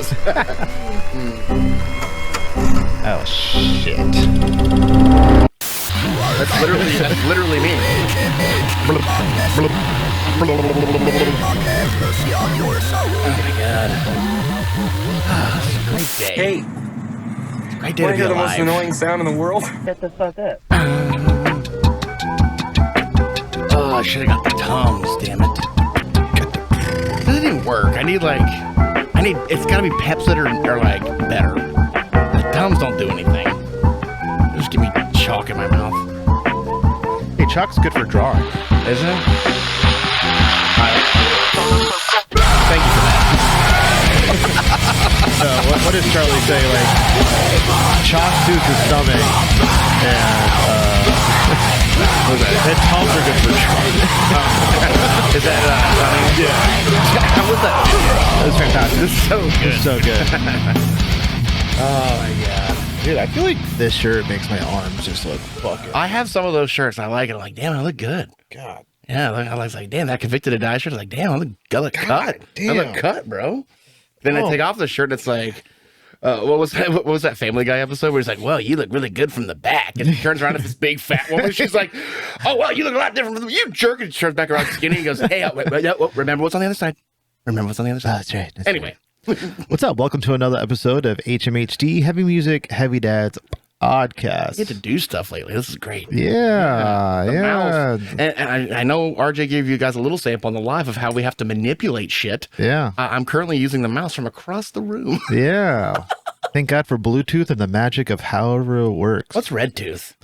this. Oh shit. That's literally me. Oh my god. Great day. Hey, Great day to be hear the most alive. annoying sound in the world? Shut the fuck up. Oh, I should have got the Tums, damn it. It doesn't even work. It's gotta be Pepsi or like better. The Tums don't do anything. Just give me chalk in my mouth. Hey, chalk's good for drawing. Is it? Thank you for that. So what does Charlie say? Like, chalk soothes the stomach, and Tums are good for drawing. Is that, yeah. How was that? That was fantastic. This is so good. So good. Oh my god. Dude, I feel like this shirt makes my arms just look fucking. I have some of those shirts. I like it. I'm like, damn, I look good. God. Yeah, I was like, damn, that Convicted to Die shirt. I was like, damn, I look cut. damn. I look cut, bro. Then I take off the shirt and it's like, what was that Family Guy episode where he's like, well, you look really good from the back. And he turns around to this big fat woman. She's like, oh, well, you look a lot different from you jerk. And she turns back around skinny and goes, hey, remember what's on the other side. Remember what's on the other side. That's right. Anyway. What's up? Welcome to another episode of HMHD Heavy Music Heavy Dads Podcast. I get to do stuff lately. This is great. Yeah. The Yeah. mouse. And I know RJ gave you guys a little sample on the live of how we have to manipulate shit. Yeah. I'm currently using the mouse from across the room. Yeah. Thank God for Bluetooth and the magic of however it works. What's Red Tooth?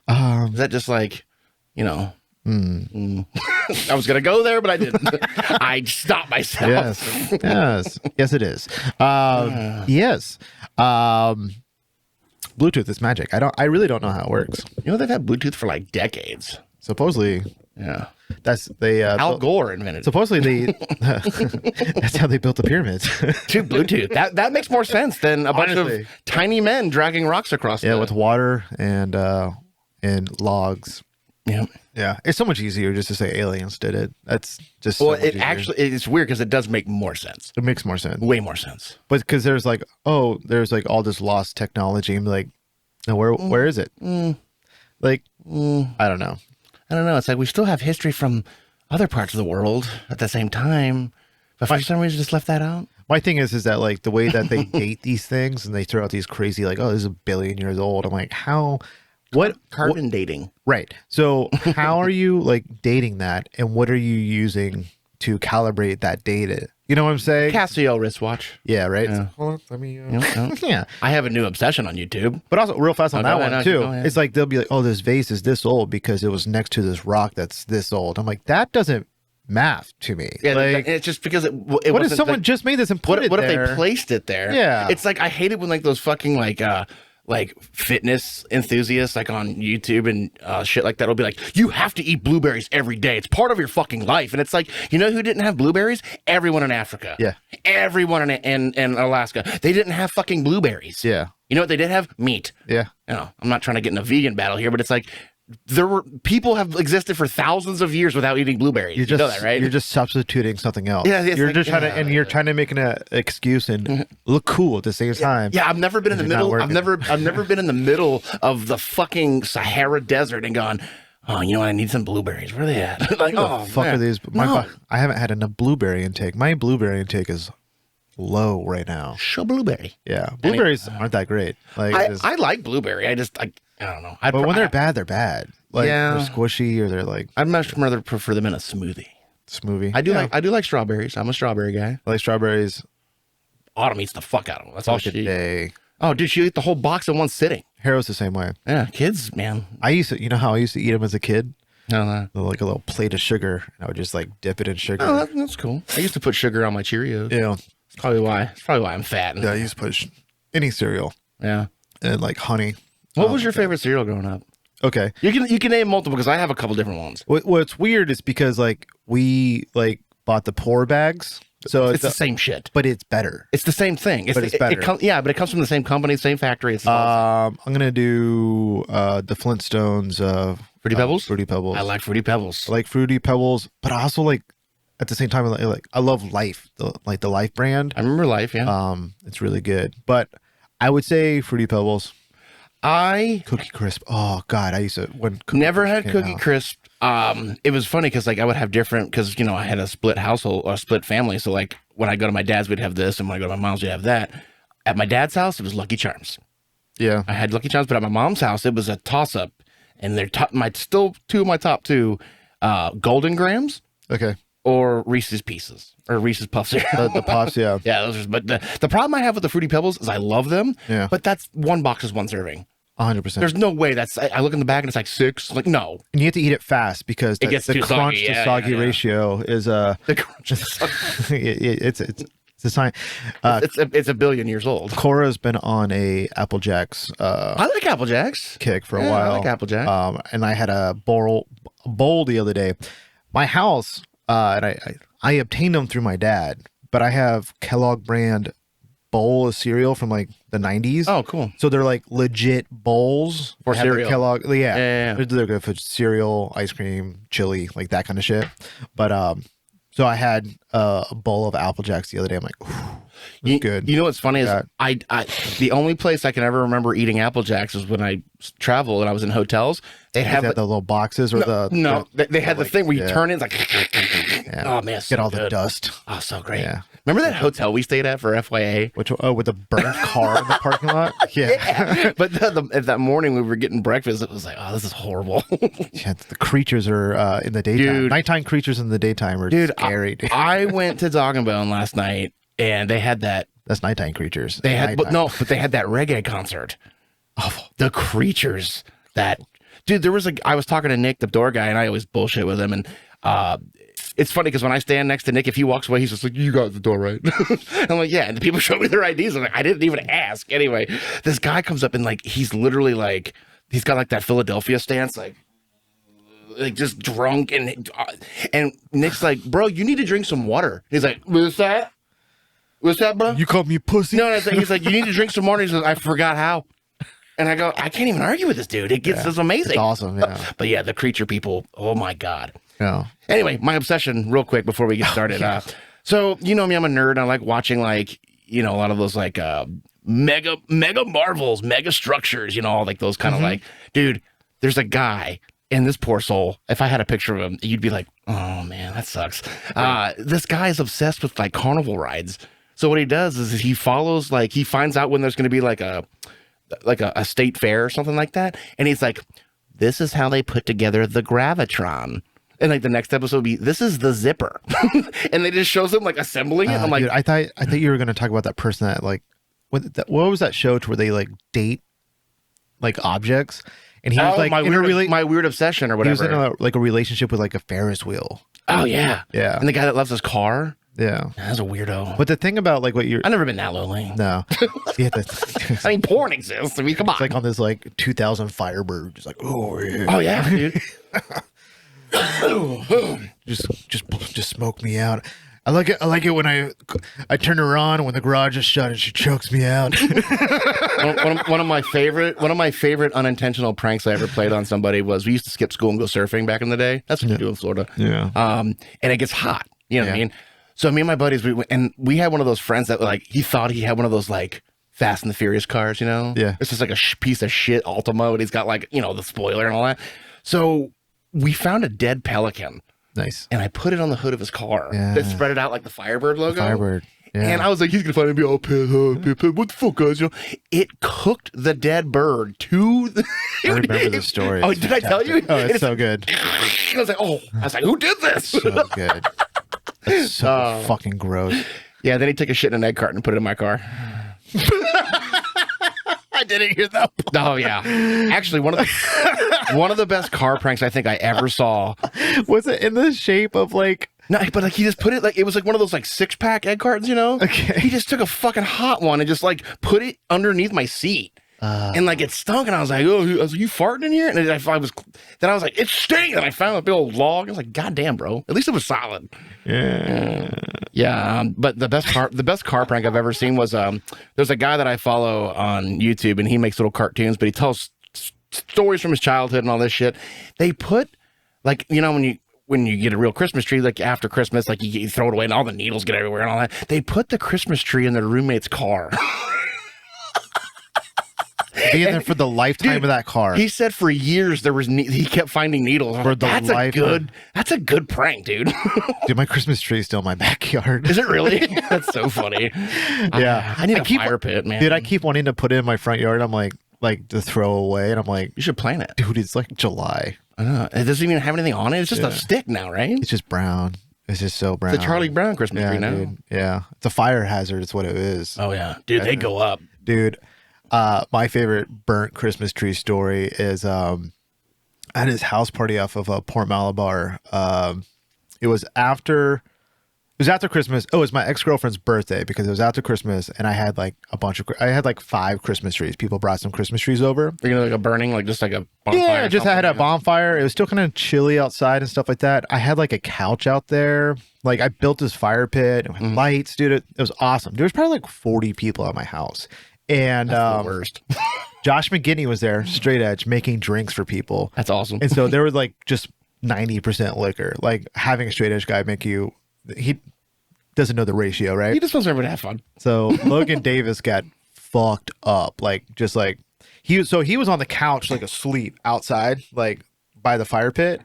Is that just like, you know? I was gonna go there, but I didn't. I stopped myself. Yes, it is. Yes. Bluetooth is magic. I really don't know how it works. You know, they've had Bluetooth for like decades. Supposedly, Yeah. that's they. Al Gore invented it. Supposedly, they. That's how they built the pyramids. Dude, Bluetooth. That makes more sense than a bunch Honestly. of tiny men dragging rocks across. Yeah, with water and logs. Yeah. Yeah, it's so much easier just to say aliens did it. That's just Well, so much it easier. actually it's weird because it does make more sense. It makes more sense. Way more sense. But because there's like, there's like all this lost technology. I'm like, no, where is it? Like, I don't know. I don't know. It's like we still have history from other parts of the world at the same time, but for some reason just left that out. My thing is that like the way that they date these things and they throw out these crazy like, oh, this is 1 billion years old. I'm like, how? What Carbon dating. Right. So how are you like dating that, and what are you using to calibrate that data? You know what I'm saying? Casio wristwatch. Yeah. Right. Yeah. Hold on, let me. Yep. Yeah. I have a new obsession on YouTube. But also, real fast on Oh, that go one ahead, too. go ahead. It's like they'll be like, "Oh, this vase is this old because it was next to this rock that's this old." I'm like, that doesn't math to me. Yeah, like, it's just because it what if wasn't someone like, just made this and put it what there? if they placed it there? Yeah. It's like I hate it when like those fucking like fitness enthusiasts like on YouTube and shit like that will be like, you have to eat blueberries every day. It's part of your fucking life. And it's like, you know who didn't have blueberries? Everyone in Africa. Yeah. Everyone in Alaska. They didn't have fucking blueberries. Yeah. You know what they did have? Meat. Yeah. You know, I'm not trying to get in a vegan battle here, but it's like people have existed for thousands of years without eating blueberries. You know that, right? You're just substituting something else. Yeah, it's you're like, just trying to, and you're trying to make an excuse and look cool at the same time. Yeah, I've never been in the You're not middle. working. I've never been in the middle of the fucking Sahara Desert and gone, oh, you know what? I need some blueberries. Where are they at? Like, What oh, the fuck man. are these? No. I haven't had enough blueberry intake. My blueberry intake is low right now. Show blueberry. Yeah, blueberries aren't that great. Like, I like blueberry. I don't know. but when they're bad, they're bad. Like Yeah. they're squishy or they're like I'd much rather prefer them in a smoothie. smoothie. I do like strawberries. I'm a strawberry guy. I like strawberries. Autumn eats the fuck out of them. That's all Like a she eats. day. Oh, dude, she ate the whole box in one sitting. Haro's the same way. Yeah, kids, man. I used to, you know how I used to eat them as a kid? No. Like a little plate of sugar, and I would just like dip it in sugar. Oh, that's cool. I used to put sugar on my Cheerios. Yeah, It's probably why I'm fat. yeah. I used to put any cereal Yeah. and like honey. What was your favorite cereal growing up? Okay. You can name multiple because I have a couple different ones. What's weird is because like we like bought the pour bags, so It's the same shit. but it's better. It's the same thing. But it's better. But it comes from the same company, same factory. It's I'm gonna do the Flintstones. Fruity Pebbles? Fruity Pebbles. I like Fruity Pebbles. I like Fruity Pebbles, but I also like at the same time, like I love Life, the Life brand. I remember Life, yeah. It's really good. But I would say Fruity Pebbles, I Cookie Crisp. Oh God, I used to when Cookie never Crisp had came Cookie out. Crisp. It was funny because like I would have different because I had a split household or split family. So like when I go to my dad's, we'd have this, and when I go to my mom's, we'd have that. At my dad's house, it was Lucky Charms. Yeah. I had Lucky Charms, but at my mom's house, it was a toss up, and they're still two of my top two, Golden Grams Okay. or Reese's Pieces or Reese's Puffs. The Pops. Yeah. Yeah, those are, but the problem I have with the Fruity Pebbles is I love them. Yeah. But that's one box is one serving. 100%. There's no way that's. I look in the bag and it's like 6. Like no, And you have to eat it fast because It gets the too crunch soggy. to Yeah, soggy yeah, yeah. ratio is the crunch is so- it's a sign. it's a billion years old. Cora's been on a Apple Jacks I like Apple Jacks. kick for a Yeah, while. I like Apple Jack. And I had a bowl the other day. My house, and I obtained them through my dad, but I have Kellogg brand bowl of cereal from like the 90s. Oh, cool. So they're like legit bowls For They have the cereal. Kellogg, yeah, Yeah. They're good for cereal, ice cream, chili, like that kind of shit. But so I had a bowl of Apple Jacks the other day. I'm like, You, good. You know what's funny is Yeah. I the only place I can ever remember eating Apple Jacks is when I traveled and I was in hotels. They have the little boxes or they had the thing where you yeah. turn it, it's like oh man, get so all the good. dust. Oh, so great. Yeah. Remember that hotel we stayed at for FYA? Which with the burnt car in the parking lot? Yeah. But that morning we were getting breakfast, it was like, oh, this is horrible. Yeah, the creatures are in the daytime. Dude. Nighttime creatures in the daytime are scary. Dude. I went to Dog and Bone last night and they had that. That's nighttime creatures. They had, Nighttime. but they had that reggae concert. Oh, the creatures that, dude. I was talking to Nick, the door guy, and I always bullshit with him. And it's funny because when I stand next to Nick, if he walks away, he's just like, "You got the door right." I'm like, "Yeah." And the people show me their IDs. I'm like, I didn't even ask. Anyway, this guy comes up and like he's literally like he's got like that Philadelphia stance, like just drunk, and Nick's like, "Bro, you need to drink some water." He's like, "What's that? What's that, bro?" You called me pussy? No, he's like, "You need to drink some water." He says, "I forgot how." And I go, I can't even argue with this dude. It's amazing. It's awesome, yeah. But yeah, the creature people, oh my God. Yeah. Anyway, my obsession, real quick before we get started. So, you know me, I'm a nerd. I like watching like, a lot of those like mega marvels, mega structures, all like those kind of like, dude, there's a guy and this poor soul. If I had a picture of him, you'd be like, oh man, that sucks. This guy is obsessed with like carnival rides. So what he does is he follows, like he finds out when there's going to be like a state fair or something like that. And he's like, this is how they put together the Gravitron. And like the next episode would be, this is the zipper. And they just shows him like assembling it. I'm like, dude, I thought you were going to talk about that person that like, what was that show to where they like date like objects? And he was like my weird obsession or he was whatever. in a relationship with like a Ferris wheel. Oh yeah. Yeah. And the guy that loves his car. Yeah. That's a weirdo. But the thing about like what you're, I've never been that lonely. no, yeah, I mean, porn exists. I mean, come on. it's like on this like 2000 Firebird, just like oh yeah, Oh yeah, dude. just smoke me out. I like it when I turn her on when the garage is shut and she chokes me out. one of my favorite unintentional pranks I ever played on somebody was we used to skip school and go surfing back in the day. That's what you do in Florida. Yeah. And it gets hot. You know what I mean? So me and my buddies, we had one of those friends that like he thought he had one of those like Fast and the Furious cars. Yeah. It's just like a piece of shit Altima, but he's got like the spoiler and all that. So we found a dead pelican. Nice. And I put it on the hood of his car. Yeah. That spread it out like the Firebird logo. Firebird. Yeah. And I was like, he's gonna find it and be all pissed. What the fuck, guys? It cooked the dead bird to the. I remember the story. Oh, It's did I tell you? Oh, it's so good. I was like, who did this? So good. It's so fucking gross. Yeah, then he took a shit in an egg carton and put it in my car. I didn't hear that. Oh yeah, actually one of the best car pranks I think I ever saw. Was it in the shape of like? No, but like he just put it like it was like one of those like 6-pack egg cartons, Okay. He just took a fucking hot one and just like put it underneath my seat. And like it stunk, and I was like, "Oh, you farting in here?" And then I was like, "It stinks!" And I found a big old log. I was like, "God damn, bro! At least it was solid." Yeah. But the best car prank I've ever seen was there's a guy that I follow on YouTube, and he makes little cartoons, but he tells stories from his childhood and all this shit. They put like when when you get a real Christmas tree, like after Christmas, like you throw it away and all the needles get everywhere and all that. They put the Christmas tree in their roommate's car. Being there for the lifetime of that car. He said for years he kept finding needles. For the That's a good prank, dude. Dude, my Christmas tree is still in my backyard. Is it really? That's so funny. Yeah. I need a fire pit, man. Dude, I keep wanting to put it in my front yard. I'm like to throw away, and I'm like, you should plant it. Dude, it's like July. I know. It doesn't even have anything on it. It's just a stick now, right? It's just brown. It's just so brown. It's a Charlie Brown Christmas tree now. Dude. Yeah. It's a fire hazard. It's what it is. Oh, yeah. Dude, they go up. Dude, my favorite burnt Christmas tree story is I had his house party off of Port Malabar. It was after Christmas. Oh, it was my ex-girlfriend's birthday because it was after Christmas, and I had like I had like 5 Christmas trees. People brought some Christmas trees over. You're gonna like a burning, like just like a bonfire. Yeah, just I had a bonfire. It was still kind of chilly outside and stuff like that. I had like a couch out there. Like I built this fire pit and with lights, dude. It was awesome. There was probably like 40 people at my house. And that's the worst. Josh McGinney was there, straight edge, making drinks for people. That's awesome. And so there was like just 90% liquor. Like having a straight edge guy he doesn't know the ratio, right? He just wants everyone to have fun. So Logan Davis got fucked up. He was on the couch like asleep outside, like by the fire pit.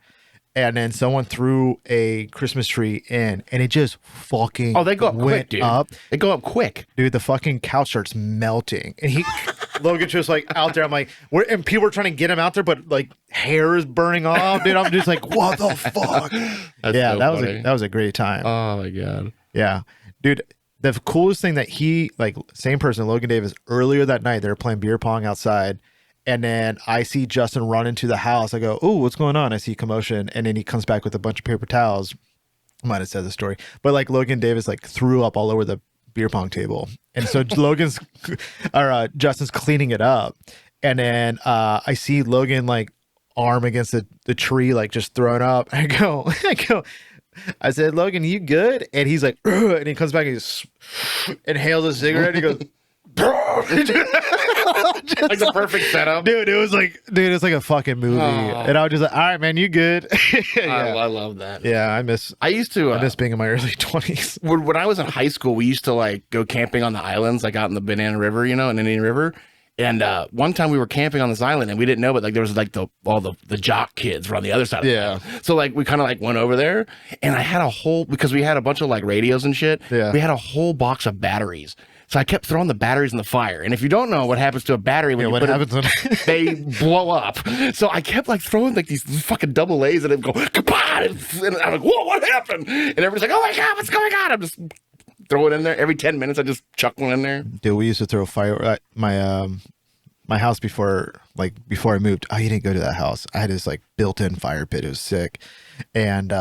And then someone threw a Christmas tree in, and it just fucking they go up quick, dude. They go up quick, dude. The fucking couch starts melting, and Logan's just like out there. I'm like, and people are trying to get him out there, but like hair is burning off, dude. I'm just like, what the fuck? Yeah, so that was a great time. Oh my god. Yeah, dude. The coolest thing that same person, Logan Davis, earlier that night, they were playing beer pong outside. And then I see Justin run into the house. I go, "Oh, what's going on?" I see commotion, and then he comes back with a bunch of paper towels. I might have said the story, but like Logan Davis like threw up all over the beer pong table, and so Justin's cleaning it up, and then I see Logan like arm against the tree, like just thrown up. I I said, "Logan, you good?" And he's like, "Ugh," and he comes back and he inhales a cigarette. And he goes. Like the perfect setup, dude. It's like a fucking movie, and I was just like, "All right, man, you good?" Yeah. I love that. Yeah, I miss being in my early 20s. When I was in high school, we used to like go camping on the islands, like out in the Banana River, in Indian River. And one time we were camping on this island, and we didn't know, but like there was like all the jock kids were on the other side. Of the island. So like we kind of like went over there, and I had because we had a bunch of like radios and shit. Yeah, we had a whole box of batteries. So I kept throwing the batteries in the fire. And if you don't know what happens to a battery when you put it, they blow up. So I kept like throwing like these fucking double A's and it would go, kapah! And I'm like, whoa, what happened? And everybody's like, oh my God, what's going on? I'm just throwing it in there. Every 10 minutes, I just chuck one in there. Dude, we used to throw fire at my house before I moved. Oh, you didn't go to that house. I had this like built-in fire pit. It was sick. And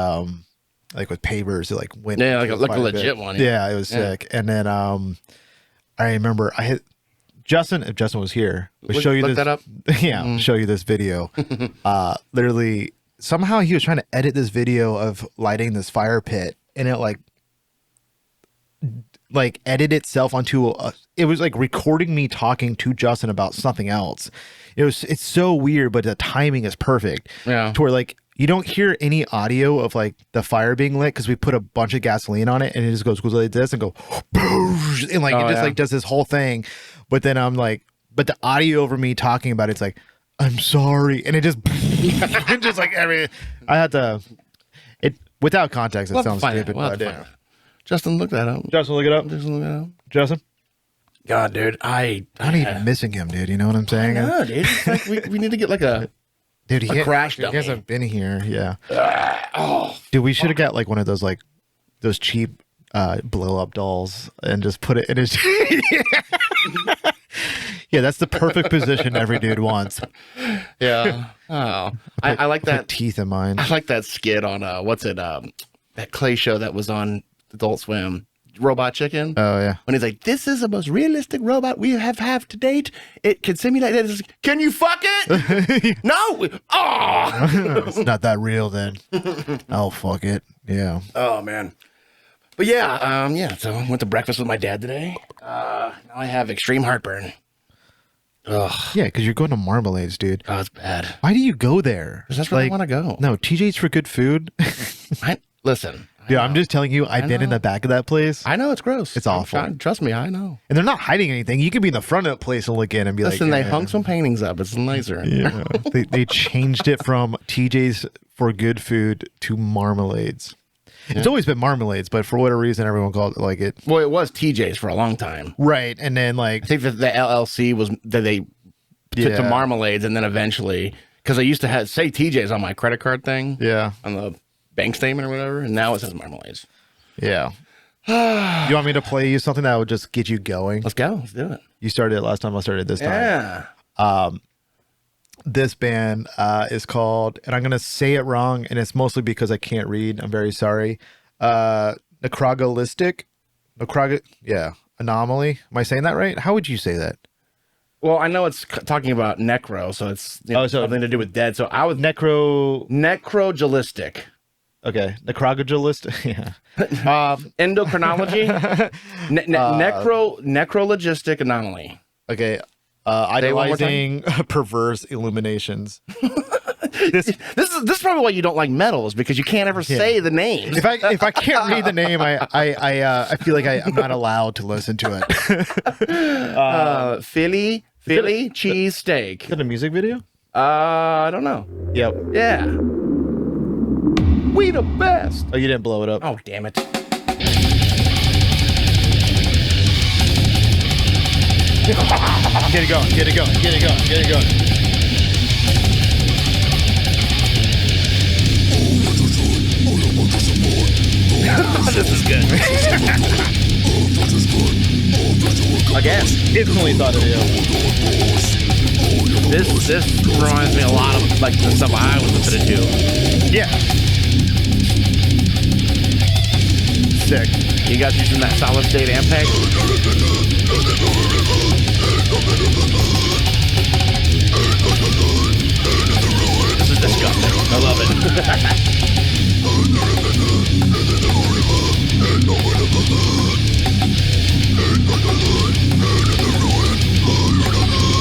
like with pavers, it like went. Yeah, like a legit one. Yeah, it was sick. And then I remember I had Justin. If Justin was here, we'll show you look this. That up. Yeah, show you this video. Literally, somehow he was trying to edit this video of lighting this fire pit, and it like edit itself onto it was like recording me talking to Justin about something else. It's so weird, but the timing is perfect. Yeah, to where like you don't hear any audio of like the fire being lit because we put a bunch of gasoline on it, and it just goes like this and go and like it just like does this whole thing. But then I'm like, but the audio over me talking about it's like, I'm sorry, and it just it just like every I had to it without context. It sounds stupid, but yeah. Justin, look that up. Justin, look it up. Justin. God, dude, I'm not even missing him, dude. You know what I'm saying? No, dude. It's like we need to get like a dude. He crash dummy. He hasn't been here. Yeah. Dude, we should have got like one of those like those cheap blow up dolls and just put it in his. Yeah, that's the perfect position every dude wants. Yeah. Oh, I like that teeth in mine. I like that skit on that Clay show that was on Adult Swim. Robot Chicken. Oh yeah. When he's like, "This is the most realistic robot we have to date. It can simulate it. Can you fuck it? No. Oh, it's not that real then. Oh fuck it. Yeah. Oh man. But yeah. So I went to breakfast with my dad today. Now I have extreme heartburn. Ugh. Yeah, because you're going to Marmalades, dude. Oh, it's bad. Why do you go there? Because that's where I want to go. No, TJ's for good food. Listen. Dude, I'm just telling you, I've been in the back of that place. I know it's gross. It's awful. Trust me, I know. And they're not hiding anything. You could be in the front of the place and look in and be Listen, like, they hung some paintings up. It's nicer. Yeah. they changed it from TJ's for good food to Marmalades. Yeah. It's always been Marmalades, but for whatever reason, everyone called it like it. Well, it was TJ's for a long time. Right. And then I think that the LLC was that they took to Marmalades, and then eventually, because I used to say TJ's on my credit card thing. Yeah. On the bank statement or whatever, and now it says Marmalades. Yeah. You want me to play you something that would just get you going? Let's go. Let's do it. You started it last time. I started it this time. Yeah. This band is called, and I'm going to say it wrong, and it's mostly because I can't read. I'm very sorry. Necroligistic. Yeah. Anomaly. Am I saying that right? How would you say that? Well, I know it's talking about necro, so it's something to do with dead. So I was necrogilistic. Okay, necrogilistic. Yeah. Endocrinology. Necroligistic anomaly. Okay. Idealizing, perverse illuminations. This is probably why you don't like metal, is because you can't ever say the name. If I can't read the name, I feel like I'm not allowed to listen to it. Philly cheese steak. Is it a music video? I don't know. Yep. Yeah. We the best. Oh, you didn't blow it up. Oh, damn it. Get it going. Get it going. Get it going. Get it going. This is good. Again, instantly thought of you. This reminds me a lot of like the stuff I was listening to. Yeah. Sick. You guys using that solid state Ampeg? This is disgusting. I love it.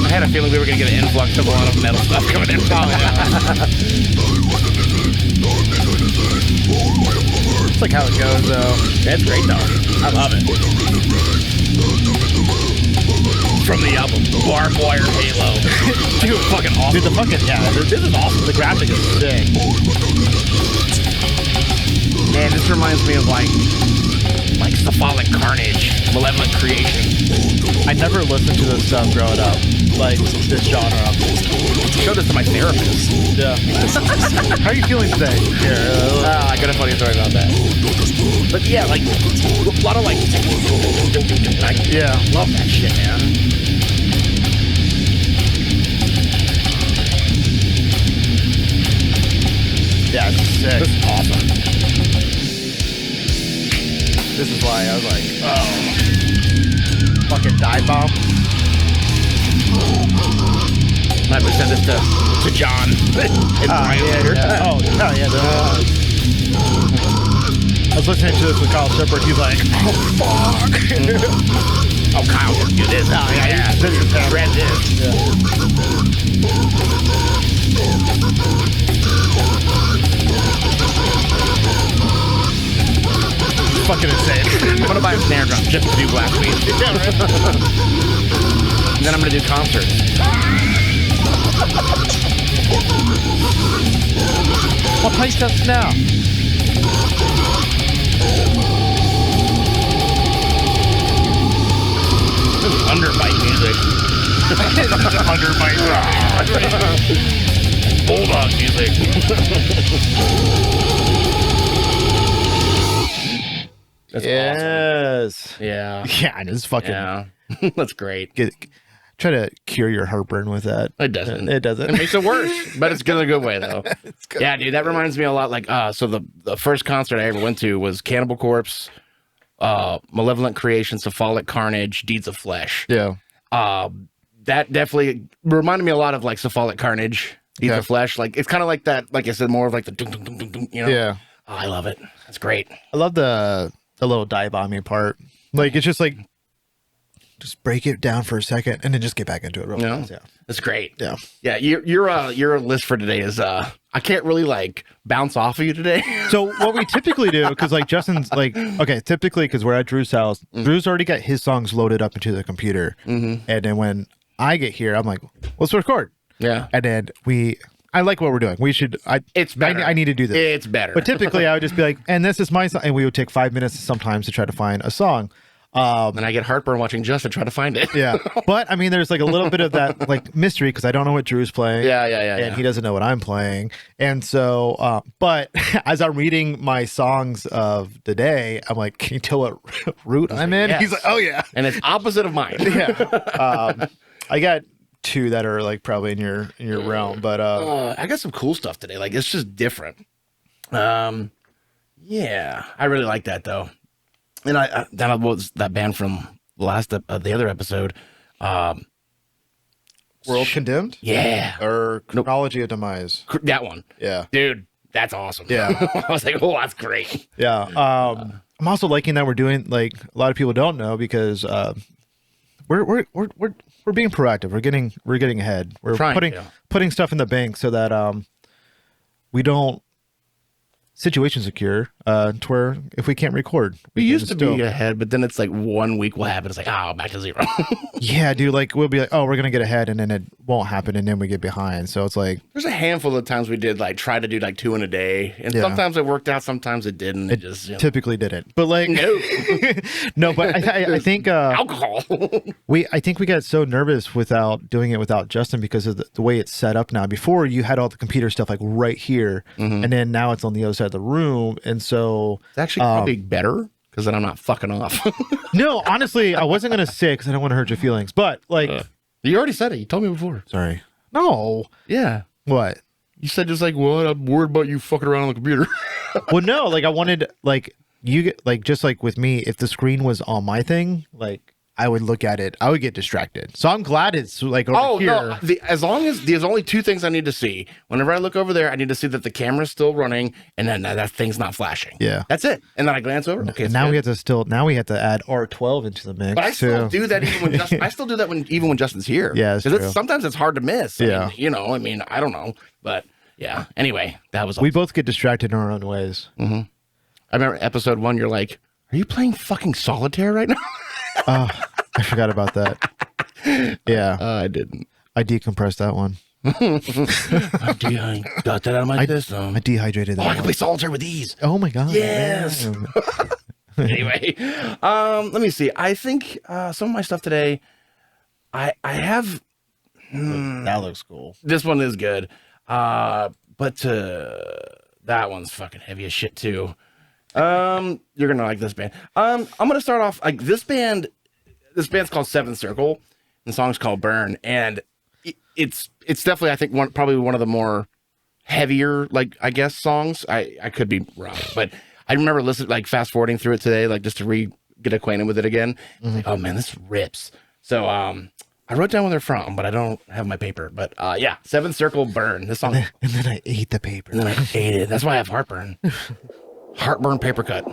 I had a feeling we were going to get an influx of a lot of metal stuff coming in. It's like how it goes, though. That's great, though. I love it. From the album, Barbed Wire Halo. Dude, fucking awesome. Dude, this is awesome. The graphic is sick. Man, this reminds me of like Cephalic Carnage, Malevolent Creation. I never listened to this stuff growing up, like this genre. Show this to my therapist. Yeah. How are you feeling today? I got a funny story about that. But yeah, like a lot of like, yeah, love that shit, man. Yeah, it's sick. This is awesome. This is why I was like, oh, fucking dive bomb. I would send this to John. Yeah. Oh, yeah. I was listening to this with Kyle Shepard. He's like, oh, fuck. Oh, Kyle can do this. Oh, yeah. This is shred this. Fucking insane. I'm gonna buy a snare drum just to do Black Beat. Yeah, right. And then I'm gonna do concerts. What place does now? This is underbite music. Underbite. Bulldog music. That's yes. Awesome. Yeah. Yeah, and it's fucking. Yeah. That's great. Try to cure your heartburn with that. It doesn't. It doesn't. It makes it worse, but it's in a good way though. Yeah, dude, that reminds me a lot. Like, so the first concert I ever went to was Cannibal Corpse, Malevolent Creation, Cephalic Carnage, Deeds of Flesh. Yeah. That definitely reminded me a lot of like Cephalic Carnage, Deeds of Flesh. Like it's kind of like that. Like I said, more of like the dum, dum, dum, dum, dum, you know. Yeah. Oh, I love it. That's great. I love the little dive bombing part. Like it's just like just break it down for a second and then just get back into it real fast. Yeah. That's great. Yeah. Yeah. Your list for today is I can't really like bounce off of you today. So what we typically do, because like Justin's like, okay, typically because we're at Drew's house, Drew's already got his songs loaded up into the computer. And then when I get here, I'm like, let's record. Yeah. And then I like what we're doing. We should. It's better. I need to do this. It's better. But typically, I would just be like, and this is my song. And we would take 5 minutes sometimes to try to find a song. And I get heartburn watching Justin try to find it. Yeah. But I mean, there's like a little bit of that like mystery because I don't know what Drew's playing. Yeah. And he doesn't know what I'm playing. And so, but as I'm reading my songs of the day, I'm like, can you tell what route I'm in? Yes. He's like, oh, yeah. And it's opposite of mine. Yeah. I got 2 that are like probably in your realm, but I got some cool stuff today. Like it's just different. Yeah, I really like that though. And that was that band from the other episode. World Condemned? Yeah. Or Chronology of Demise. That one. Yeah. Dude, that's awesome. Yeah. I was like, oh, that's great. Yeah. I'm also liking that we're doing like a lot of people don't know because we're being proactive. We're getting ahead. We're putting stuff in the bank so that we don't situation secure to where if we can't record. We used to be ahead, but then it's like 1 week will happen. It's like, oh, back to 0. Yeah, dude. Like we'll be like, oh, we're gonna get ahead, and then it won't happen, and then we get behind. So it's like there's a handful of times we did like try to do like 2 in a day, and sometimes it worked out, sometimes it didn't. It just typically didn't. But like no, no. But I think alcohol. I think we got so nervous without doing it without Justin because of the way it's set up now. Before you had all the computer stuff like right here, and then now it's on the other side of the room, and so it's actually probably better because then I'm not fucking off. No, honestly, I wasn't gonna say because I don't want to hurt your feelings, but like you already said it. You told me before. Sorry. No. Yeah. What? You said just like, what? I'm worried about you fucking around on the computer. Well, no, like I wanted like you get like just like with me, if the screen was on my thing, like I would look at it, I would get distracted. So I'm glad it's like over here. No, as long as there's only 2 things I need to see. Whenever I look over there, I need to see that the camera's still running and then that thing's not flashing. Yeah, that's it. And then I glance over. Okay. Now we have to add R12 into the mix. But I still do that even when I still do that even when Justin's here. Yeah, because sometimes it's hard to miss. Yeah, I mean, I don't know, but yeah. Anyway, that was. We both get distracted in our own ways. Mm-hmm. I remember episode 1. You're like, "Are you playing fucking solitaire right now?" I forgot about that. Yeah. I didn't. I decompressed that one. I got that out of my system. I dehydrated that I can play solitaire with these. Oh my God. Yes. Anyway, let me see. I think some of my stuff today, I have... that looks cool. This one is good. But that one's fucking heavy as shit too. You're gonna like this band. I'm gonna start off like this band. This band's called Seventh Circle, and the song's called Burn, and it's definitely I think probably one of the more heavier like I guess songs. I could be wrong, but I remember listening like fast forwarding through it today, like just to get acquainted with it again. Like, oh man, this rips. So I wrote down where they're from, but I don't have my paper. But yeah, Seventh Circle, Burn. This song, and then I ate the paper. And then I ate it. That's why I have heartburn. Heartburn paper cut.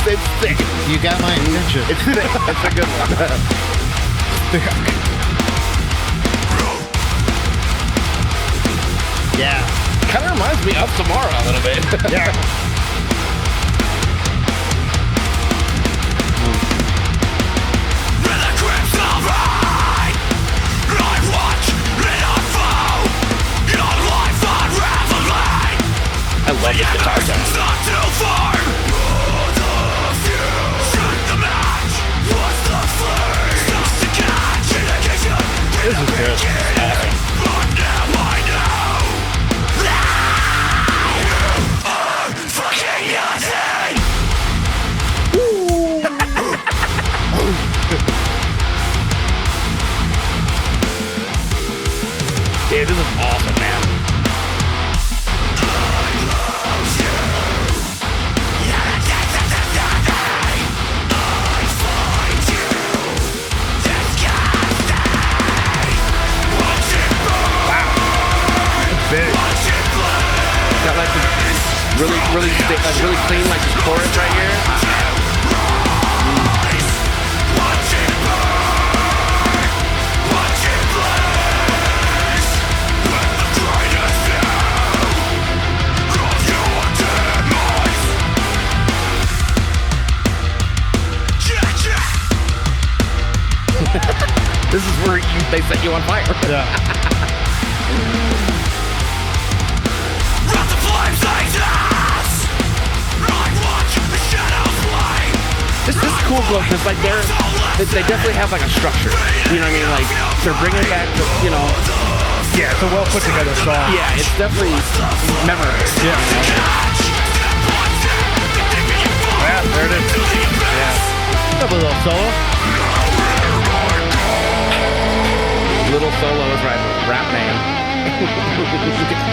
It's thick. You got my attention. It's thick. That's a good one. Yeah. Kind of reminds me of Tomorrow a little bit. Yeah. I love this guitar sound. This is good. Yeah, this is awesome, man. really clean, like this chorus right here. This is where they set you on fire. Yeah. This is cool though, because like they definitely have like a structure. You know what I mean? Like they're bringing it back to, you know. Yeah, it's a well put together song. Yeah, it's definitely memorable. Yeah. Yeah, there it is. Yeah. Have a little solo. Little Solo is my rap name.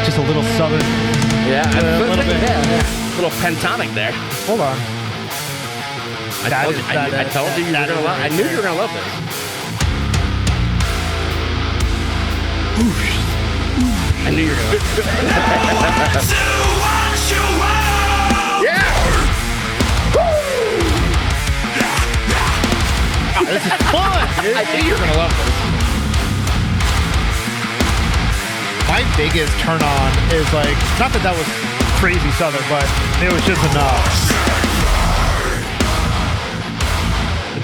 Just a little southern. Yeah, a little bit. Yeah. Little pentonic there. Hold on. I told you were gonna love. I knew you were gonna love this. I knew you were gonna. Yeah. Oh, this is fun, dude. I knew you were gonna love this. My biggest turn on is like, not that was crazy southern, but it was just enough.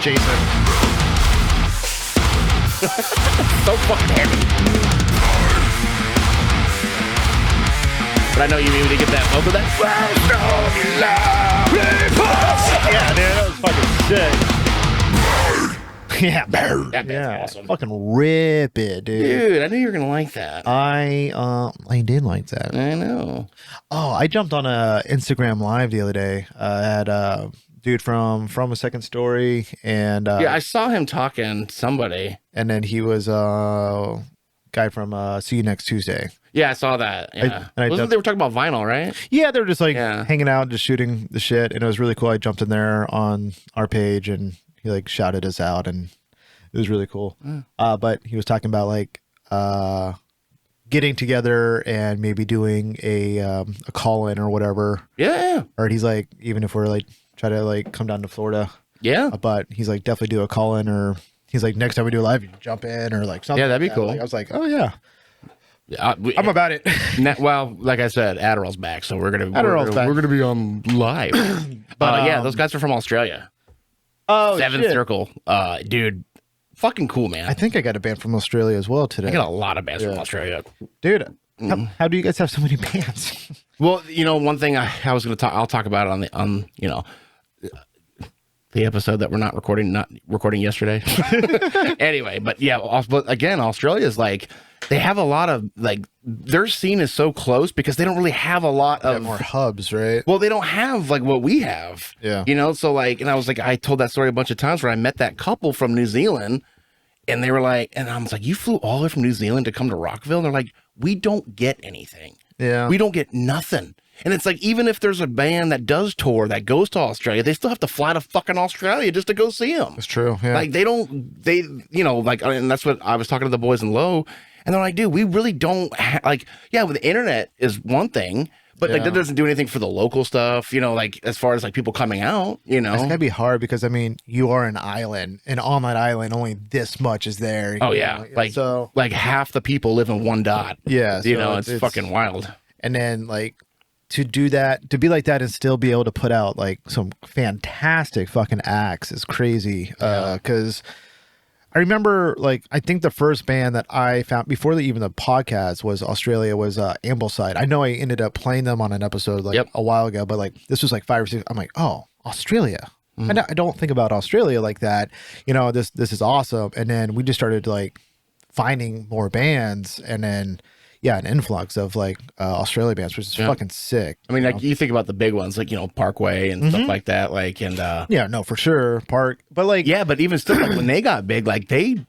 Jason. So fucking heavy. But I know you need to get that vocal that. Yeah, dude, that was fucking sick. Yeah, That's awesome. Fucking rip it, dude. Dude, I knew you were gonna like that. I did like that. I know. Oh, I jumped on a Instagram live the other day. I had a dude from a Second Story, and Yeah, I saw him talking to somebody. and then he was a guy from See You Next Tuesday. Yeah, I saw that. Yeah, I wasn't they were talking about vinyl, right? Yeah, they were just like Yeah. hanging out, just shooting the shit, and it was really cool. I jumped in there on our page, and he like shouted us out, and it was really cool. But he was talking about like getting together and maybe doing a call in or whatever. Yeah, Or he's like, even if we're like try to like come down to Florida, yeah. but he's like definitely do a call in, or he's like next time we do a live, you jump in or like something. Yeah, that'd be like cool. Like, I was like, oh yeah, Yeah, I'm about it. well, like I said, Adderall's back, so we're gonna be on live. But, yeah, those guys are from Australia. Oh, Seventh shit. Circle, dude, fucking cool, man. I think I got a band from Australia as well today. I got a lot of bands from Australia, Dude, how do you guys have so many bands? Well, you know, one thing I was gonna talk. I'll talk about it on you know the episode that we're not recording yesterday. Anyway, but yeah, but again, Australia's like they have a lot of like their scene is so close because they don't really have a lot of more hubs, right? Well, they don't have like what we have. Yeah. You know, so like, and I was like, I told that story a bunch of times where I met that couple from New Zealand and they were like, and I was like, you flew all the way from New Zealand to come to Rockville? And they're like, we don't get anything. Yeah. We don't get nothing. And it's like, even if there's a band that does tour that goes to Australia, they still have to fly to fucking Australia just to go see them. That's true. Yeah. Like you know, like, and that's what I was talking to the boys in Low, and they're like, dude, we really don't like, yeah, well, the internet is one thing, but like that doesn't do anything for the local stuff, you know, like as far as like people coming out, you know. It's gotta be hard because I mean, you are an island, and on that island, only this much is there. Oh yeah, know? like so, like half the people live in one dot. Yeah, you so know, it's fucking wild. And then like to do that, to be like that, and still be able to put out like some fantastic fucking acts is crazy. Because I remember, like, I think the first band that I found before even the podcast was Australia was Ambleside. I know I ended up playing them on an episode like a while ago, but like this was like 5 or 6. I'm like, oh, Australia. I don't think about Australia like that. You know, this is awesome. And then we just started like finding more bands, and then an influx of like Australia bands, which is fucking sick. I mean, like you think about the big ones, like, you know, Parkway and stuff like that, like, and yeah, no, for sure, Park, but like, yeah, but even still, like when they got big, like they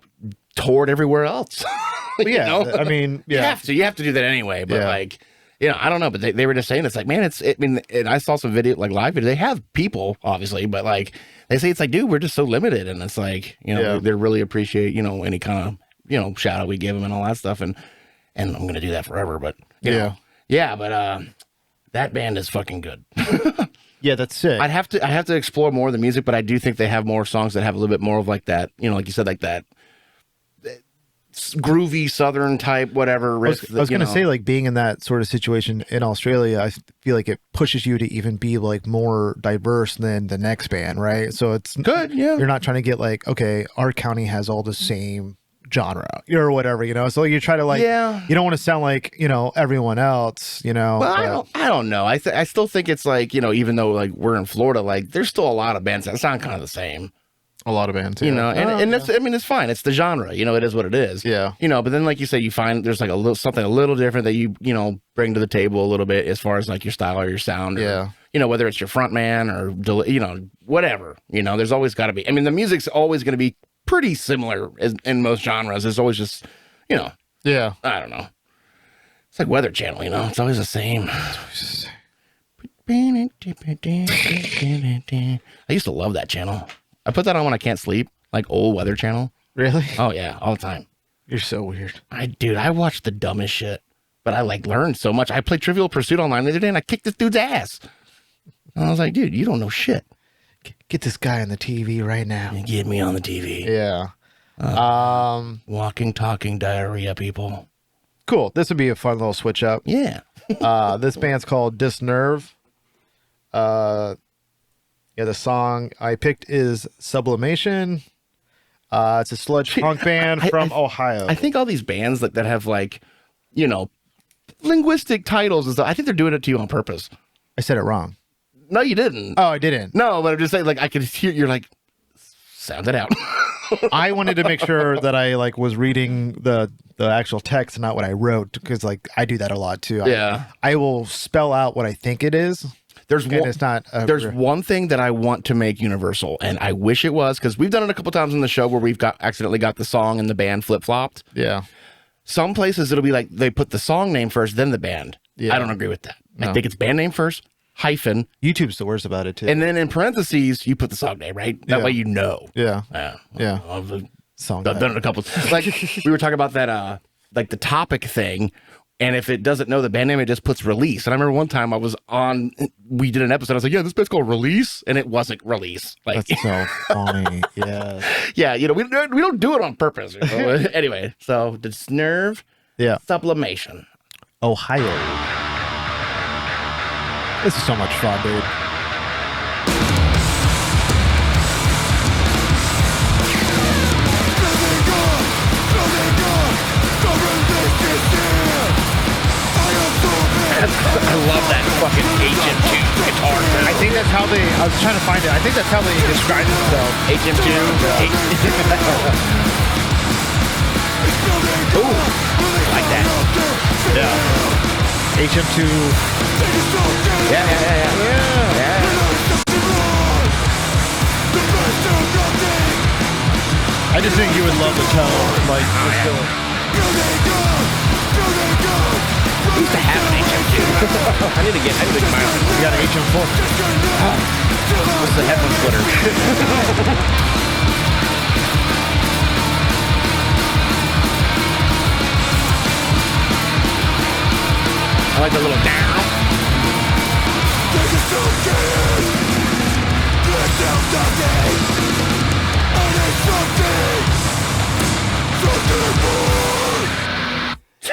toured everywhere else. You know? I mean, you have to do that anyway. But like, you know, I don't know, but they were just saying it's like, man, I mean, and I saw some video, like live video. They have people, obviously, but like they say it's like, dude, we're just so limited, and it's like, you know, they really appreciate, you know, any kind of, you know, shout out we give them and all that stuff, and I'm gonna do that forever. But you know, but That band is fucking good. Yeah, that's sick. I have to explore more of the music, but I do think they have more songs that have a little bit more of like that, like you said, like that groovy Southern type, whatever. I was going to say, like, being in that sort of situation in Australia, I feel like it pushes you to even be like more diverse than the next band, right? So it's good. Yeah. You're not trying to get like, okay, our county has all the same genre or whatever, So you try to like, you don't want to sound like, everyone else, Well, I don't know. I still think it's like, even though like we're in Florida, like there's still a lot of bands that sound kind of the same. A lot of bands, and that's, I mean, it's fine. It's the genre, it is what it is. Yeah. But then like you say, you find there's like something a little different that you bring to the table a little bit as far as like your style or your sound. Or, whether it's your front man or, whatever, there's always got to be. I mean, the music's always going to be pretty similar in most genres. There's always just, I don't know. It's like Weather Channel, it's always the same. I used to love that channel. I put that on when I can't sleep, like old Weather Channel. Really? Oh yeah, all the time. You're so weird. I watched the dumbest shit, but I like learned so much. I played Trivial Pursuit online the other day, and I kicked this dude's ass. And I was like, dude, you don't know shit. Get this guy on the TV right now. Get me on the TV. Yeah. Walking, talking, diarrhea, people. Cool. This would be a fun little switch up. Yeah. This band's called Disnerve. The song I picked is Sublimation. It's a sludge punk band from Ohio. I think all these bands that have like, linguistic titles and stuff, I think they're doing it to you on purpose. I said it wrong. No, you didn't. Oh, I didn't. No, but I'm just saying, like, I could hear you're like, sound it out. I wanted to make sure that I like was reading the actual text and not what I wrote, because like I do that a lot too. Yeah. I will spell out what I think it is. There's There's one thing that I want to make universal, and I wish it was, because we've done it a couple times in the show where we've accidentally got the song and the band flip-flopped. Yeah. Some places it'll be like they put the song name first, then the band. Yeah. I don't agree with that. No. I think it's band name first, hyphen. YouTube's the worst about it too. And then in parentheses, you put the song name, right? That way you know. Yeah. Yeah. I've done it a couple. Like we were talking about that, like the topic thing. And if it doesn't know the band name, it just puts Release. And I remember one time we did an episode. I was like, yeah, this band's called Release. And it wasn't Release. Like, that's so funny. Yeah. Yeah. We don't do it on purpose. Anyway, so Disnerve. Yeah. Sublimation. Ohio. This is so much fun, dude. I love that fucking HM2 guitar. I think that's how I was trying to find it. I think that's how they describe themselves. HM2. Ooh, like that. Yeah. HM2. Yeah. I just think you would love the tone. Like, I used to have an HM2. I need to get mine. You got an HM4. This is a headphone splitter. I like the little down.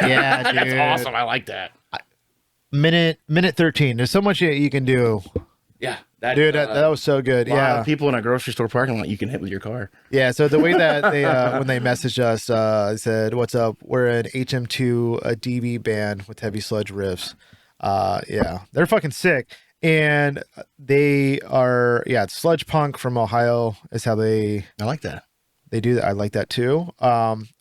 Yeah, dude. That's awesome. I like that. Minute 13. There's so much you can do. Yeah. That was so good. A lot of people in a grocery store parking lot you can hit with your car. Yeah, so the way that they when they messaged us, they said, "What's up? We're an HM2 a DB band with heavy sludge riffs." Yeah, they're fucking sick, and they are it's sludge punk from Ohio is how they. I like that. They do that. I like that too.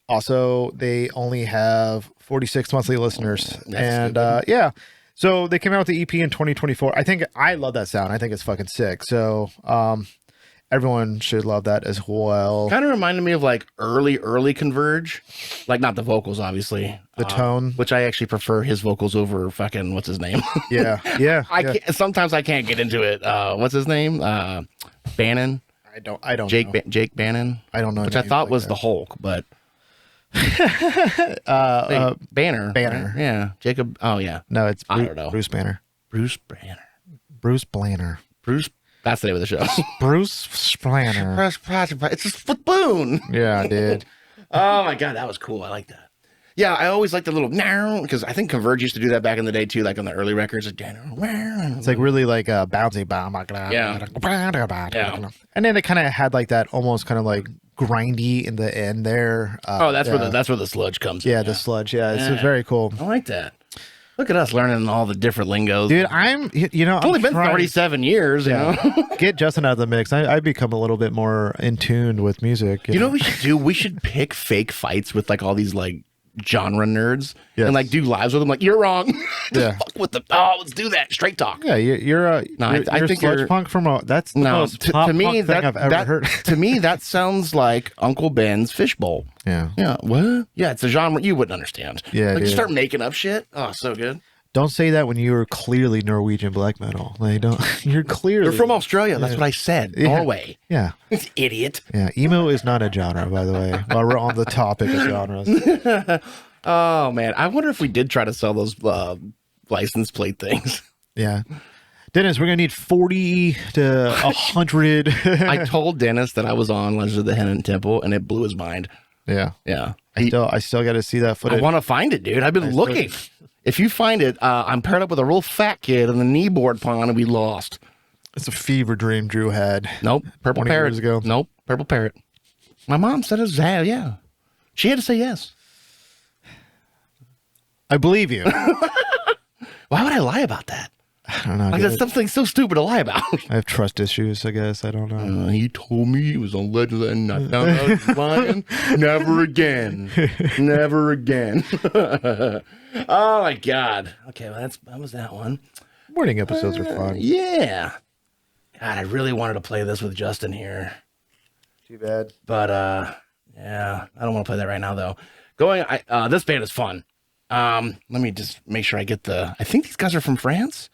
Also, they only have 46 monthly listeners, and yeah. So they came out with the EP in 2024. I love that sound. I think it's fucking sick. So everyone should love that as well. Kind of reminded me of like early Converge. Like not the vocals, obviously. The tone. Which I actually prefer his vocals over fucking, what's his name? Yeah. Sometimes I can't get into it. What's his name? Bannon. I don't know. Jake Bannon. I don't know. Which I thought was the Hulk, but... Banner. Banner. Yeah. Jacob. Oh, yeah. No, it's I don't know. Bruce Banner. Bruce Banner. Bruce Banner. Bruce. That's the name of the show. Bruce Banner. It's a spoon. Yeah, I did. Oh my god, that was cool. I like that. Yeah, I always liked the little now because I think Converge used to do that back in the day too, like on the early records. It's like really like a bouncy bomb. Yeah. And then it kind of had like that almost kind of like grindy in the end there. That's where the sludge comes. Yeah, in, the sludge. Yeah, it's very cool. I like that. Look at us learning all the different lingos. Dude, it's only been 37 years, you know? Get Justin out of the mix. I've become a little bit more in tune with music. You know what we should do? We should pick fake fights with like all these like genre nerds and like do lives with them. Like, you're wrong. Yeah. Fuck with let's do that. Straight talk. Yeah, you're I think sludge punk from that's the most pop punk thing I've ever heard. To me, that sounds like Uncle Ben's Fishbowl. Yeah. Yeah. What? Yeah, it's a genre you wouldn't understand. Yeah. Like, you start making up shit. Oh, so good. Don't say that when you're clearly Norwegian black metal. Like, don't. You're clearly. They're from Australia. That's what I said. Yeah. Norway. Yeah. Idiot. Yeah. Emo is not a genre, by the way. While we're on the topic of genres. Oh man, I wonder if we did try to sell those license plate things. Yeah. Dennis, we're gonna need 40 to 100. I told Dennis that I was on Legends of the Hidden Temple, and it blew his mind. Yeah. Yeah. I still got to see that footage. I want to find it, dude. I've been looking. If you find it, I'm paired up with a real fat kid in the kneeboard pond, and we lost. It's a fever dream Drew had. Nope. Purple 20 parrot. years ago. Nope. Purple parrot. My mom said it was yeah. She had to say yes. I believe you. Why would I lie about that? I don't know. Like, that's something so stupid to lie about. I have trust issues, I guess. I don't know. He told me he was on Legends and I found out he was lying. Never again. Never again. Oh my God. Okay, well that was that one. Morning episodes are fun. Yeah. God, I really wanted to play this with Justin here. Too bad. But yeah, I don't want to play that right now though. This band is fun. Let me just make sure I get I think these guys are from France.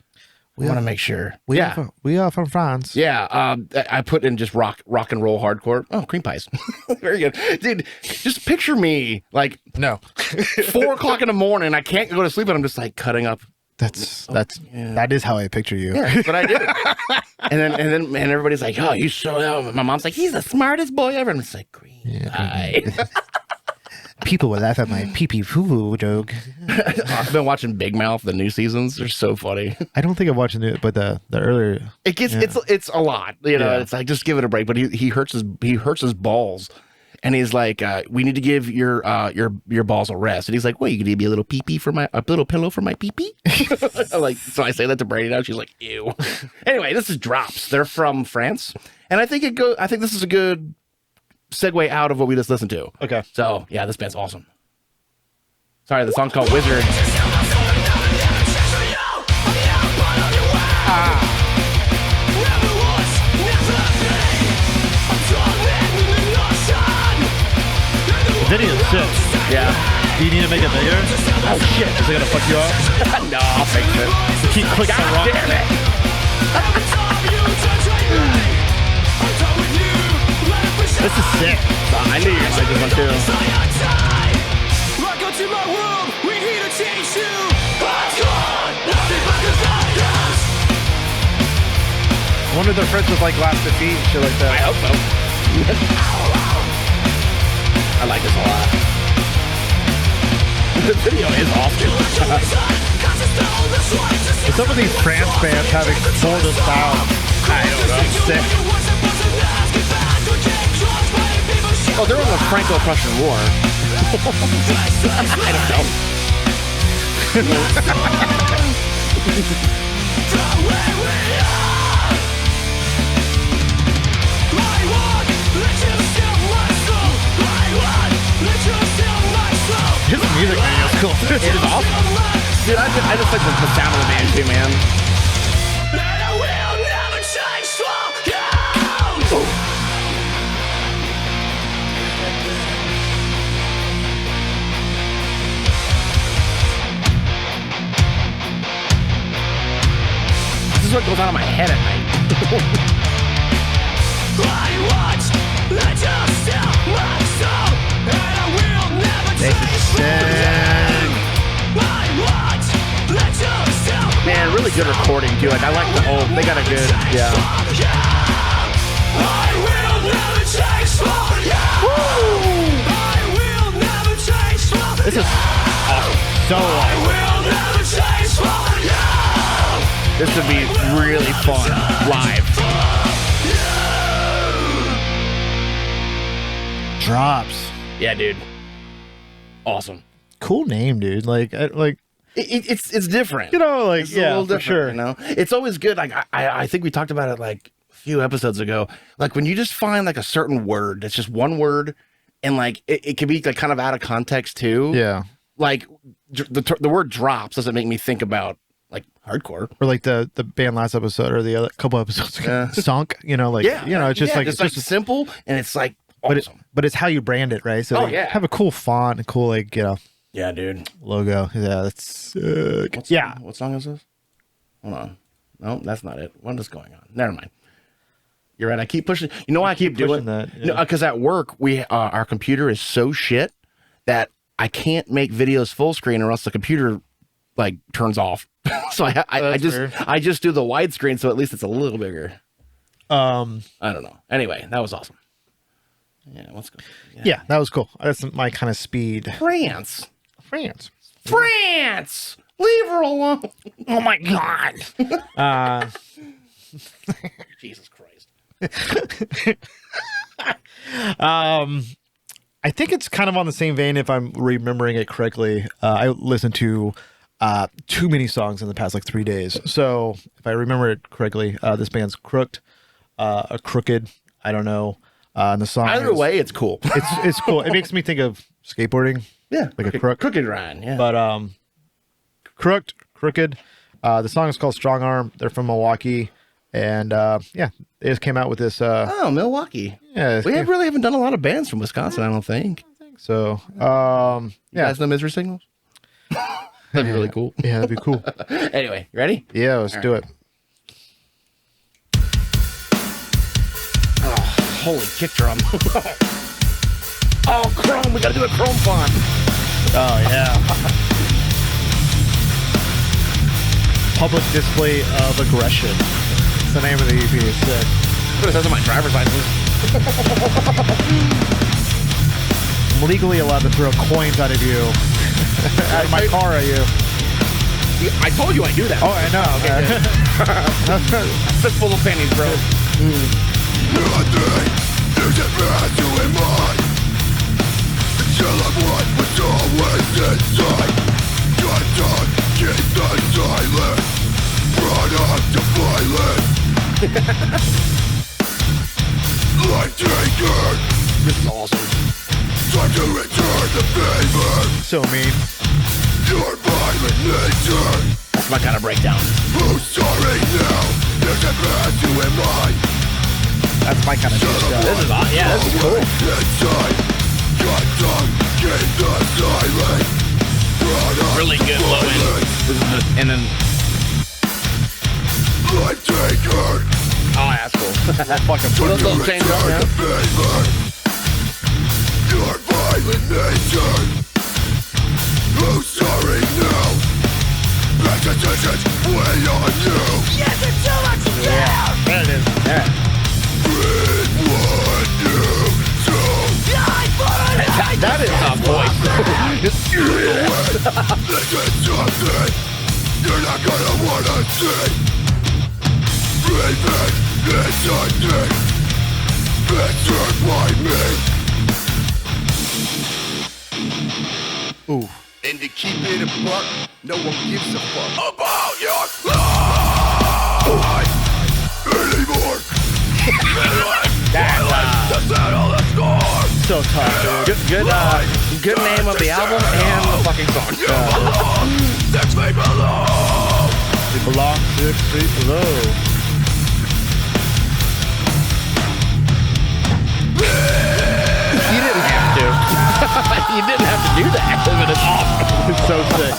We want to make sure. We are from France. Yeah. I put in just rock and roll hardcore. Oh, cream pies. Very good. Dude, just picture me like No. 4 o'clock in the morning. I can't go to sleep, and I'm just like cutting up. That is how I picture you. Yeah, but I did. and everybody's like, oh, you so. My mom's like, he's the smartest boy ever. And it's like, cream pie. People would laugh at my pee-pee foo-foo joke. I've been watching Big Mouth, the new seasons. They're so funny. I don't think I'm watching it, but the earlier it's a lot. You know, it's like, just give it a break. But he hurts his balls, and he's like, we need to give your balls a rest. And he's like, wait, you gonna give me a little pee-pee a little pillow for my pee-pee? Like, so I say that to Brady now. She's like, ew. Anyway, this is Drops. They're from France, and I think this is a good segue out of what we just listened to. Okay. So yeah, this band's awesome. Sorry, the song's called Wizard. The video's sick. Yeah. Do you need to make it bigger? Oh shit! Is it gonna fuck you up? No, I'll fix it. Keep clicking the rock. Damn it. This is sick. I knew you were like this one too. Welcome to my world. We're here to change you. I wonder if they're friends with like Last Defeat and shit like that. I hope so. I like this a lot. The video is awesome. What's up with these France bands having sort of style? I don't know. Sick. Oh, they're in the Franco-Prussian War. I don't know. His music video is cool. It is awesome. Dude, I just like the sound of the band too, man. This is what goes on in my head at night. Man, really good recording They got a good, yeah. I will never change for you. I will never change for you. This is awesome. So I will never change for you. This would be really fun live. drops. Yeah, dude. Awesome. Cool name, dude. Like It's different. you know, like It's a yeah, little for different, sure. You know, it's always good. Like I think we talked about it like a few episodes ago. Like when you just find like a certain word that's just one word, and like it can be like kind of out of context too. Yeah. Like the word drops doesn't make me think about like hardcore. Or like the band last episode or the other couple episodes ago. Stunk, you know, like Yeah, you know, it's just like it's like simple and it's like awesome. but it's how you brand it, right? So Oh, like, yeah. have a cool font, a cool like, you know, Yeah, dude. logo. Yeah, that's sick. Yeah. What song is this? Hold on. No, that's not it. What is going on? Never mind. You're right. I keep pushing. You know why I keep doing pushing that, yeah. No, because at work we our computer is so shit that I can't make videos full screen or else the computer like turns off. So I just do the widescreen so at least it's a little bigger. I don't know. Anyway, that was awesome. Yeah, what's going on? Yeah, that was cool. That's my kind of speed. France. Leave her alone. Oh my god. Jesus Christ. I think it's kind of on the same vein if I'm remembering it correctly. I listened to too many songs in the past like 3 days. So if I remember it correctly, this band's Krooked, Crooked. I don't know. And the song Either way, it's cool. it's cool. It makes me think of skateboarding. Yeah, like a crook. Crooked Ryan. Yeah, But Crooked. The song is called Strongarm. They're from Milwaukee, and yeah, they just came out with this. oh, Milwaukee. Yeah, We really haven't done a lot of bands from Wisconsin, I don't think. so. You Yeah, guys know Misery Signals? That'd be really cool. yeah, that'd be cool. Anyway, you ready? Yeah, let's do it. Oh, holy kick drum. Oh, Chrome. We got to do a Chrome font. Oh yeah. Public display of aggression. It's the name of the EP. It's sick. Put it says on my driver's license. I'm legally allowed to throw coins out of you. Out of my car at you. I told you I do that. Oh, I know. Okay. Fistful of pennies, bro. Nothing is it bad to in mind until I'm what was always inside. Got to keep the silence, brought up to violence. Life taker, This is awesome. time to return the favor. So mean. Your violent nature, That's my kind of breakdown. who's sorry now? Is it bad to in mind? That's my kind of stuff. This is awesome. Yeah, this is cool. Inside, got to keep the silence, brought up Really to good low end. violence. This is and then, Life taker, oh, that's cool. Fucking Those little chains on return there. the favor. Your violent nature, who's sorry now? Bad decisions weigh on you. Yes, it's too much to yeah. There it is. Yeah. Read what you do. That is a voice. This is something you're not gonna wanna see. Revenge is a thing. Answered by me. Ooh. And to keep it apart, no one gives a fuck about your life anymore. To settle the score. So tough, dude. Good name of the album and the fucking song. You belong 6 feet below. It belongs 6 feet below. You didn't have to. You didn't have to do that, but it's awesome. It's so sick.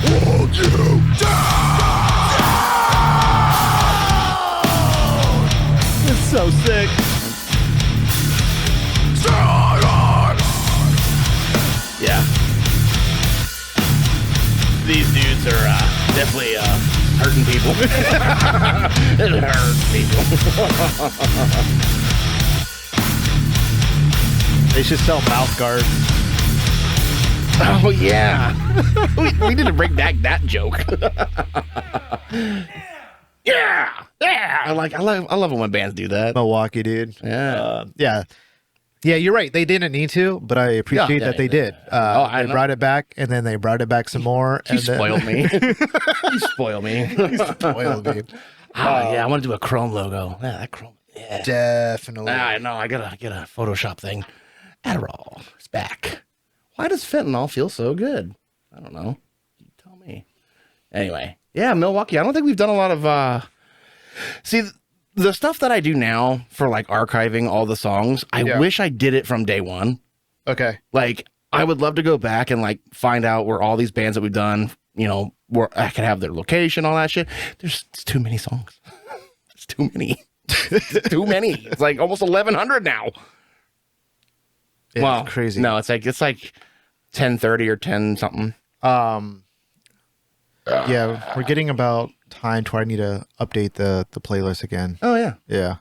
Hold you down. It's so sick. Strong on. Yeah. These dudes are definitely hurting people. It hurts people. They should sell mouth guards. Oh yeah, we need to bring back that joke. Yeah. I love it when bands do that. Milwaukee, dude. Yeah. Yeah, you're right. They didn't need to, but I appreciate that they did. I They know. brought it back, and then they brought it back some more. You and then- spoiled me. You spoiled me. Spoiled me. Yeah, I want to do a Chrome logo. Yeah, that Chrome. Yeah. Definitely. I know. I gotta get a Photoshop thing. Adderall is back. Why does fentanyl feel so good? I don't know. You tell me. Anyway, yeah, Milwaukee. I don't think we've done a lot of. See, the stuff that I do now for like archiving all the songs, I wish I did it from day one. Okay. Like, I would love to go back and like find out where all these bands that we've done, you know, where I could have their location, all that shit. There's too many songs. It's too many. It's too many. It's like almost 1,100 now. Yeah, Wow, it's crazy. No, it's like 10:30 or 10 something. Yeah, we're getting about time to where I need to update the playlist again. Oh yeah. Yeah.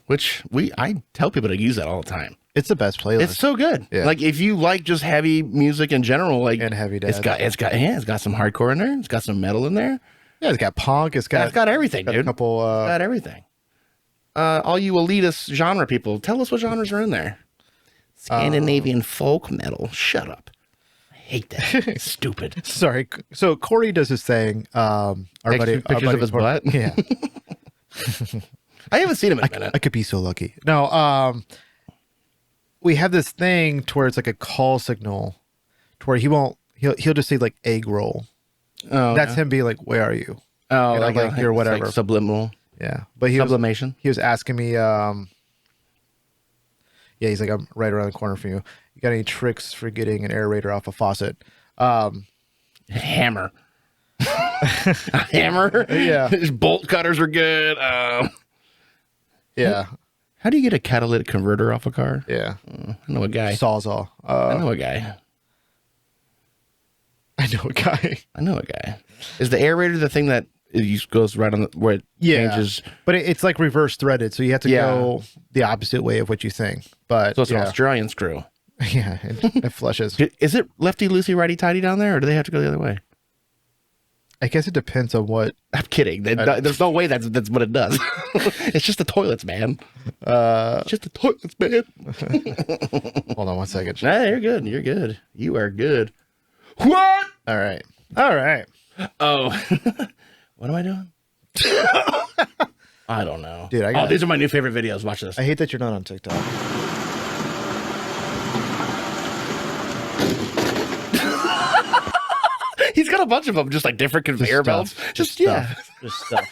Which I tell people to use that all the time. It's the best playlist. It's so good. Yeah. Like if you like just heavy music in general, like And heavy it's dad. got some hardcore in there. It's got some metal in there. Yeah, it's got punk. It's got Everything, got dude. a couple. Got everything. All you elitist genre people, tell us what genres are in there. Scandinavian folk metal. Shut up. I hate that. Stupid. Sorry. So Corey does his thing. Our Pictures of his Corey- butt? Yeah. I haven't seen him in a minute. I could be so lucky. No. We have this thing to where it's like a call signal, to where he'll just say like egg roll. Oh, That's him being like, "Where are you?" oh, and I'm like, "Here, it's whatever." like subliminal. Yeah, but he was Sublimation. he was asking me. Yeah, he's like, "I'm right around the corner from you. You got any tricks for getting an aerator off a faucet?" Hammer. A hammer? Yeah. His bolt cutters are good. Yeah, How do you get a catalytic converter off a car? yeah. I know a guy. Sawzall. I know a guy. I know a guy. I know a guy. Is the aerator the thing that it just goes right on the where it changes? But it's like reverse threaded, so you have to Yeah. go the opposite way of what you think. But So it's an yeah, Australian screw. yeah, it flushes. Is it lefty loosey, righty tighty down there, or do they have to go the other way? I guess it depends on what. I'm kidding. There's no way that's what it does. It's just the toilets, man. It's just the toilets, man. Hold on one second. Nah, you're good. You're good. You are good. What? All right. All right. Oh, what am I doing? I don't know, Dude, I got- these are my new favorite videos. Watch this. I hate that you're not on TikTok. He's got a bunch of them, just like different conveyor belts. Just yeah. Just stuff.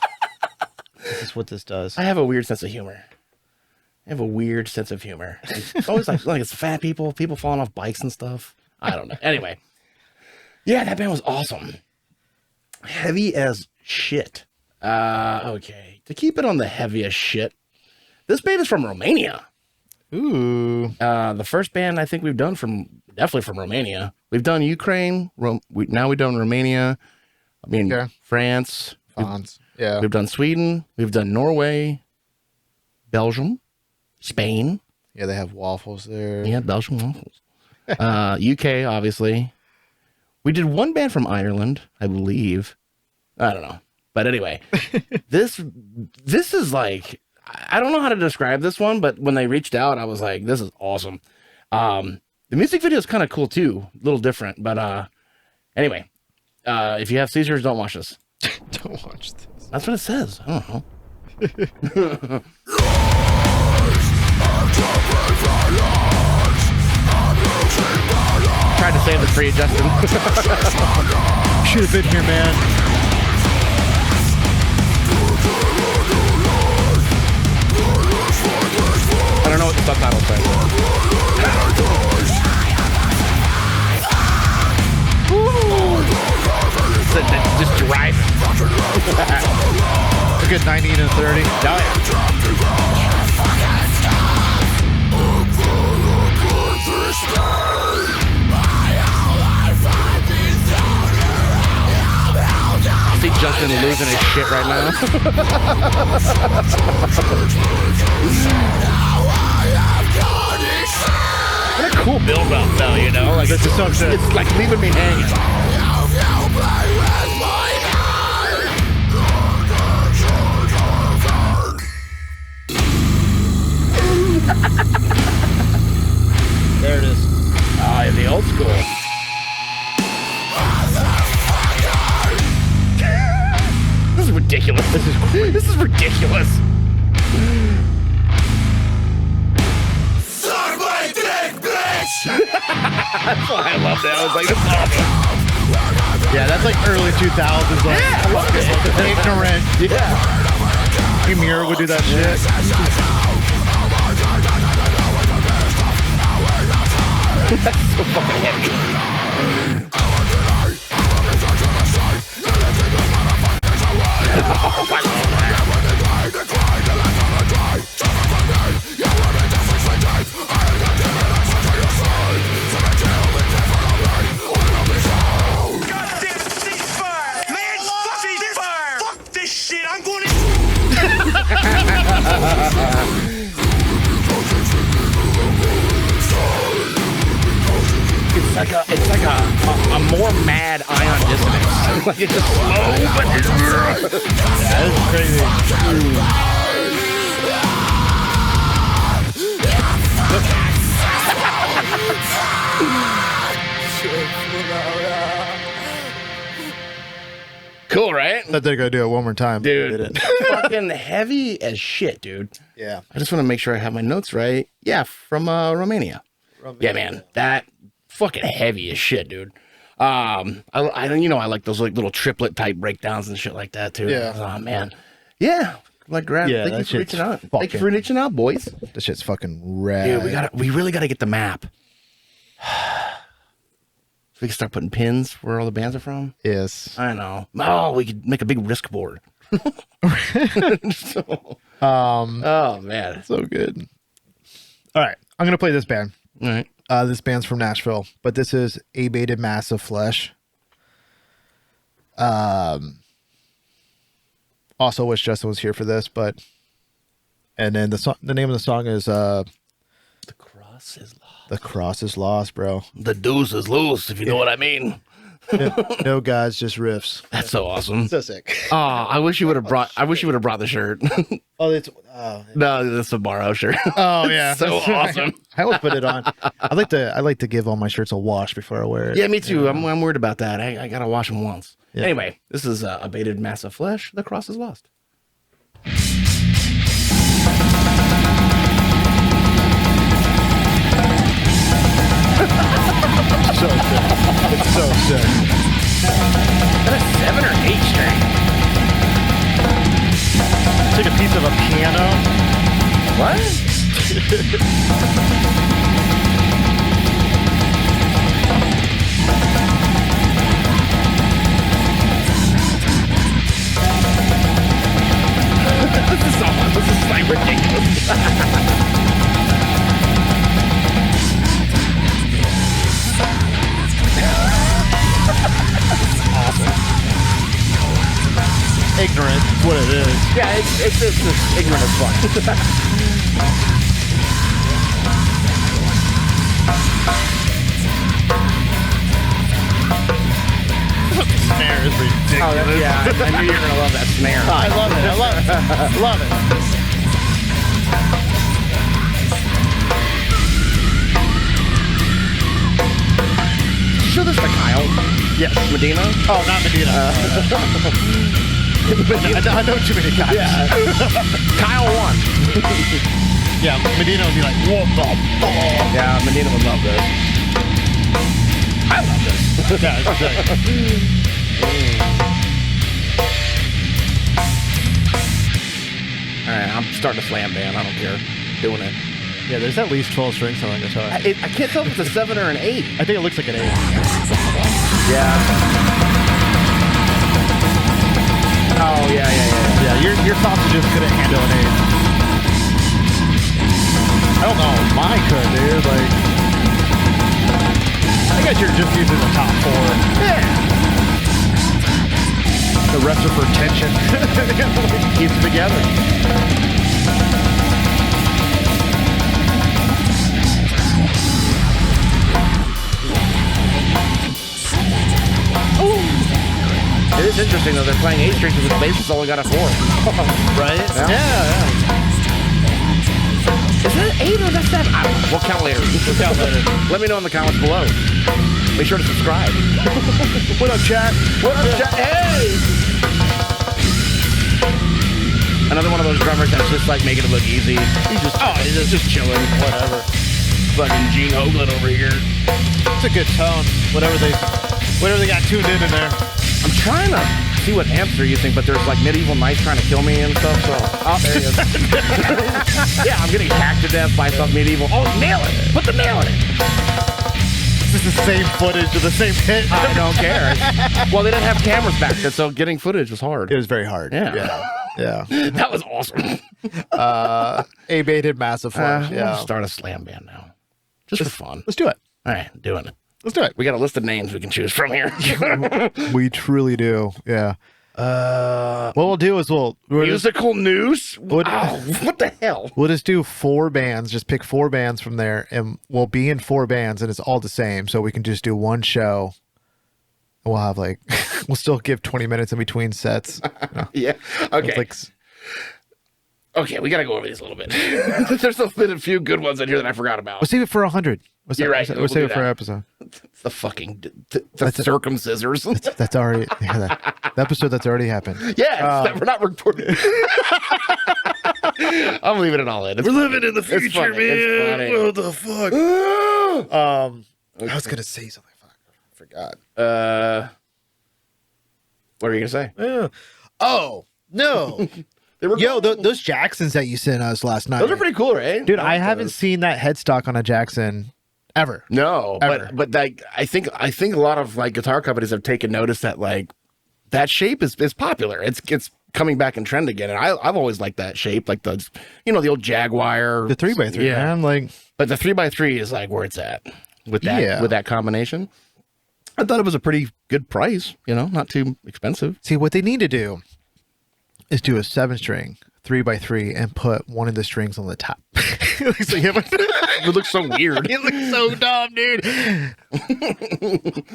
This is what this does. I have a weird sense of humor. It's always like it's fat people falling off bikes and stuff. I don't know. Anyway, yeah, that band was awesome. Heavy as shit. Okay. To keep it on the heaviest shit, this band is from Romania. Ooh. The first band I think we've done definitely from Romania. We've done Ukraine. Now we've done Romania. I mean, Okay. France. Fonz. Yeah. We've done Sweden. We've done Norway, Belgium, Spain. Yeah, they have waffles there. Yeah, Belgium waffles. UK, obviously. We did one band from Ireland, I believe. I don't know. But anyway, this is like, I don't know how to describe this one, but when they reached out, I was like, this is awesome. The music video is kind of cool too. A little different. But anyway, if you have seizures, don't watch this. Don't watch this. That's what it says. I don't know. Tried to save this for you, Justin. Should have been here, man. I don't know what the subtitles say. Just driving. A good 90 and a 30. Oh, yeah. I see Justin losing his shit right now. What a cool build up, though, you know? Like, This is so sick. It's like leaving me hanging. There it is. Oh, yeah, the old school. This is ridiculous. This is ridiculous. Suck my dick, bitch! That's why I love that. I was like, this is awesome. Yeah, that's like early 2000s. Like, Yeah, I love it. ignorant. Yeah. Premiere would do that shit. That's so fucking heavy. Oh, I love that. Goddamn ceasefire! Man, ceasefire! Fuck this shit! I'm going to. It's like a more mad ion dissonance. Like it's just slow, but That is crazy. cool, right? Thought they're gonna do it one more time. Dude, Did it. fucking heavy as shit, dude. Yeah. I just want to make sure I have my notes right. Yeah, from Romania. Yeah, man, that fucking heavy as shit, dude. I like those like little triplet type breakdowns and shit like that too. Yeah. Oh man, yeah. Like, thank that you for shit's reaching out. Thank you fucking- for reaching out, boys. This shit's fucking rad. Dude, we really gotta get the map. So we can start putting pins where all the bands are from. Yes. I know. Oh, we could make a big risk board. Oh man. So good. All right, I'm gonna play this band. All right. This band's from Nashville, but this is Abated Massive Flesh. Also wish Justin was here for this, but and then the name of the song is The cross is lost. The Cross is Lost, bro. The deuce is loose, if you know what I mean. No gods, just riffs. That's so awesome. So sick. Oh, I wish you would have brought the shirt. Oh, it's No, that's a borrow shirt. oh yeah, So awesome. I always put it on. I like to give all my shirts a wash before I wear it. Yeah, me too. I'm worried about that. I gotta wash them once. Yeah. Anyway, this is Abated Massive Flesh. The cross is lost. So sick. It's so sick. Is that a 7 or 8 string? Take a piece of a piano. What? This is like ridiculous. Ignorant is what it is. Yeah, it's just ignorant as fuck. Snare is ridiculous. Oh, yeah, I knew you were gonna love that snare. I love it. I love it. I love it. Show this to Kyle. Yes. Medina. Oh, not Medina. I know too many guys. Yeah. Kyle won. Yeah, Medina would be like, what the fuck? Yeah, Medina would love this. I love this. Yeah, it's sick. All right, I'm starting to slam band. I don't care. Doing it. Yeah, there's at least 12 strings on that guitar. I can't tell if it's a 7 or an 8. I think it looks like an 8. Yeah. Oh, yeah. Yeah, your sausages couldn't handle an 8. I don't know. Mine could, dude. Like, I guess you're just using the top 4. Yeah. So The rest are for tension. Keeps it together. It is interesting though. They're playing 8 strings because the bass has only got a 4. Right? Yeah. Is that 8 or that 7? I don't know. We'll count later. Let me know in the comments below. Make sure to subscribe. What up, chat? What up, chat? Hey! Another one of those drummers that's just like making it look easy. He's just chilling. Whatever. Fucking Gene Hoglan over here. It's a good tone. Whatever they got tuned in there. I'm trying to see what amps they're using, but there's like medieval knights trying to kill me and stuff. So, there he is. Yeah, I'm getting hacked to death by some medieval. Oh, nail it! Put the nail in it. This is the same footage of the same hit. I don't care. Well, they didn't have cameras back then, so getting footage was hard. It was very hard. Yeah. That was awesome. Abated massive flash. We'll start a slam band now, just for fun. Let's do it. All right, doing it. Let's do it. We got a list of names we can choose from here. We truly do. Yeah. What we'll do is Musical news? What the hell? We'll just do 4 bands. Just pick 4 bands from there, and we'll be in 4 bands, and it's all the same. So we can just do one show. We'll have we'll still give 20 minutes in between sets. Yeah. Okay. It's Okay, we got to go over these a little bit. There's been a few good ones in here that I forgot about. We'll save it for 100. You're right. We'll save it for an episode. It's the fucking circumcisors. That's already the episode that's already happened. Yeah, we're not recording. I'm leaving it all in. We're living in the future, man. It's funny. What the fuck? I was gonna say something. Fuck, I forgot. What were you gonna say? Oh no. They were those Jacksons that you sent us last night. Those are pretty cool, right? Dude, I haven't seen that headstock on a Jackson ever. No, Ever. but like I think a lot of like guitar companies have taken notice that like that shape is popular. It's coming back in trend again, and I've always liked that shape, like the the old Jaguar, The 3x3, yeah. man. But the 3x3 is like where it's at with that combination. I thought it was a pretty good price, not too expensive. See, what they need to do is do a 7-string 3x3 and put one of the strings on the top. It looks so weird. It looks so dumb, dude.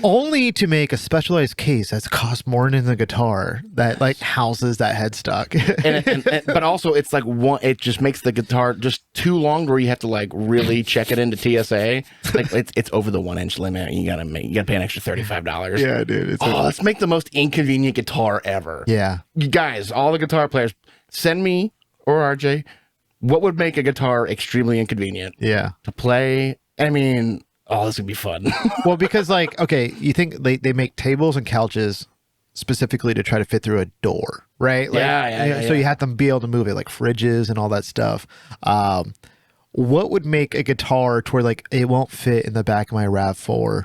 Only to make a specialized case that's cost more than the guitar that houses that headstock. But also it's like it just makes the guitar just too long where you have to really check it into TSA. It's over the 1-inch limit. You gotta pay an extra $35. Yeah, dude. Let's make the most inconvenient guitar ever. Yeah. You guys, all the guitar players, send me or RJ what would make a guitar extremely inconvenient to play. I mean, this would be fun. Well, because you think they make tables and couches specifically to try to fit through a door, right? So you have to be able to move it, like fridges and all that stuff. What would make a guitar to where it won't fit in the back of my RAV4?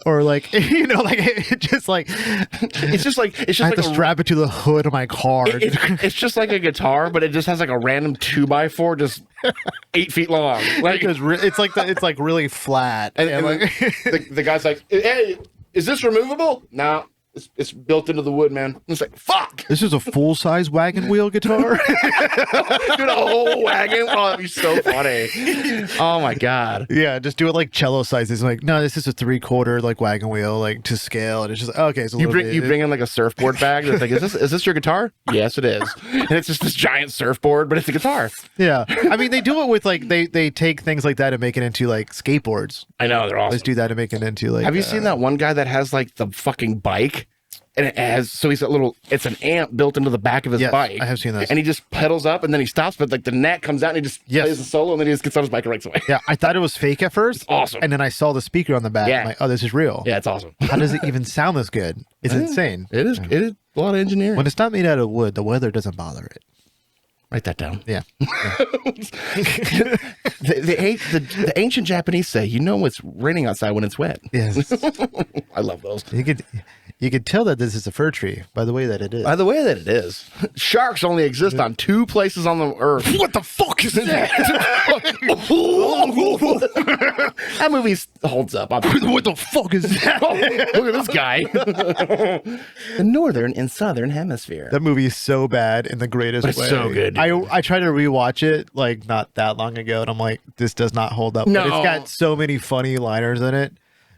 Or it's just like I have to strap it to the hood of my car. It's just like a guitar, but it just has a random 2x4 just 8 feet long. It's really flat. And the guy's like, "Hey, is this removable?" No. It's built into the wood, man. It's like, fuck. This is a full-size wagon wheel guitar? Dude, a whole wagon? Oh, that'd be so funny. Oh, my God. Yeah, just do it like cello sizes. No, this is a 3/4 wagon wheel, to scale. And it's just, okay, it's a little bit. You bring in a surfboard bag. It's like, is this your guitar? Yes, it is. And it's just this giant surfboard, but it's a guitar. Yeah. I mean, they do it with, they take things like that and make it into, skateboards. I know, they're awesome. Let's do that and make it into, Have you seen that one guy that has, the fucking bike? And it has, so he's it's an amp built into the back of his bike. I have seen this. And he just pedals up and then he stops, but the neck comes out and he just plays the solo and then he just gets on his bike and rides away. Yeah, I thought it was fake at first. It's awesome. And then I saw the speaker on the back. Yeah. I'm like, oh, this is real. Yeah, it's awesome. How does it even sound this good? It's insane. It is. It is a lot of engineering. When it's not made out of wood, the weather doesn't bother it. Write that down. Yeah. The ancient Japanese say, it's raining outside when it's wet. Yes. I love those. You You can tell that this is a fir tree by the way that it is. By the way that it is, sharks only exist on 2 places on the earth. What the fuck is that? That movie holds up. What the fuck is that? Look at this guy. The northern and southern hemisphere. That movie is so bad in the greatest It's way. so good, dude. I tried to rewatch it like not that long ago, and I'm like, this does not hold up. No. But it's got so many funny liners in it.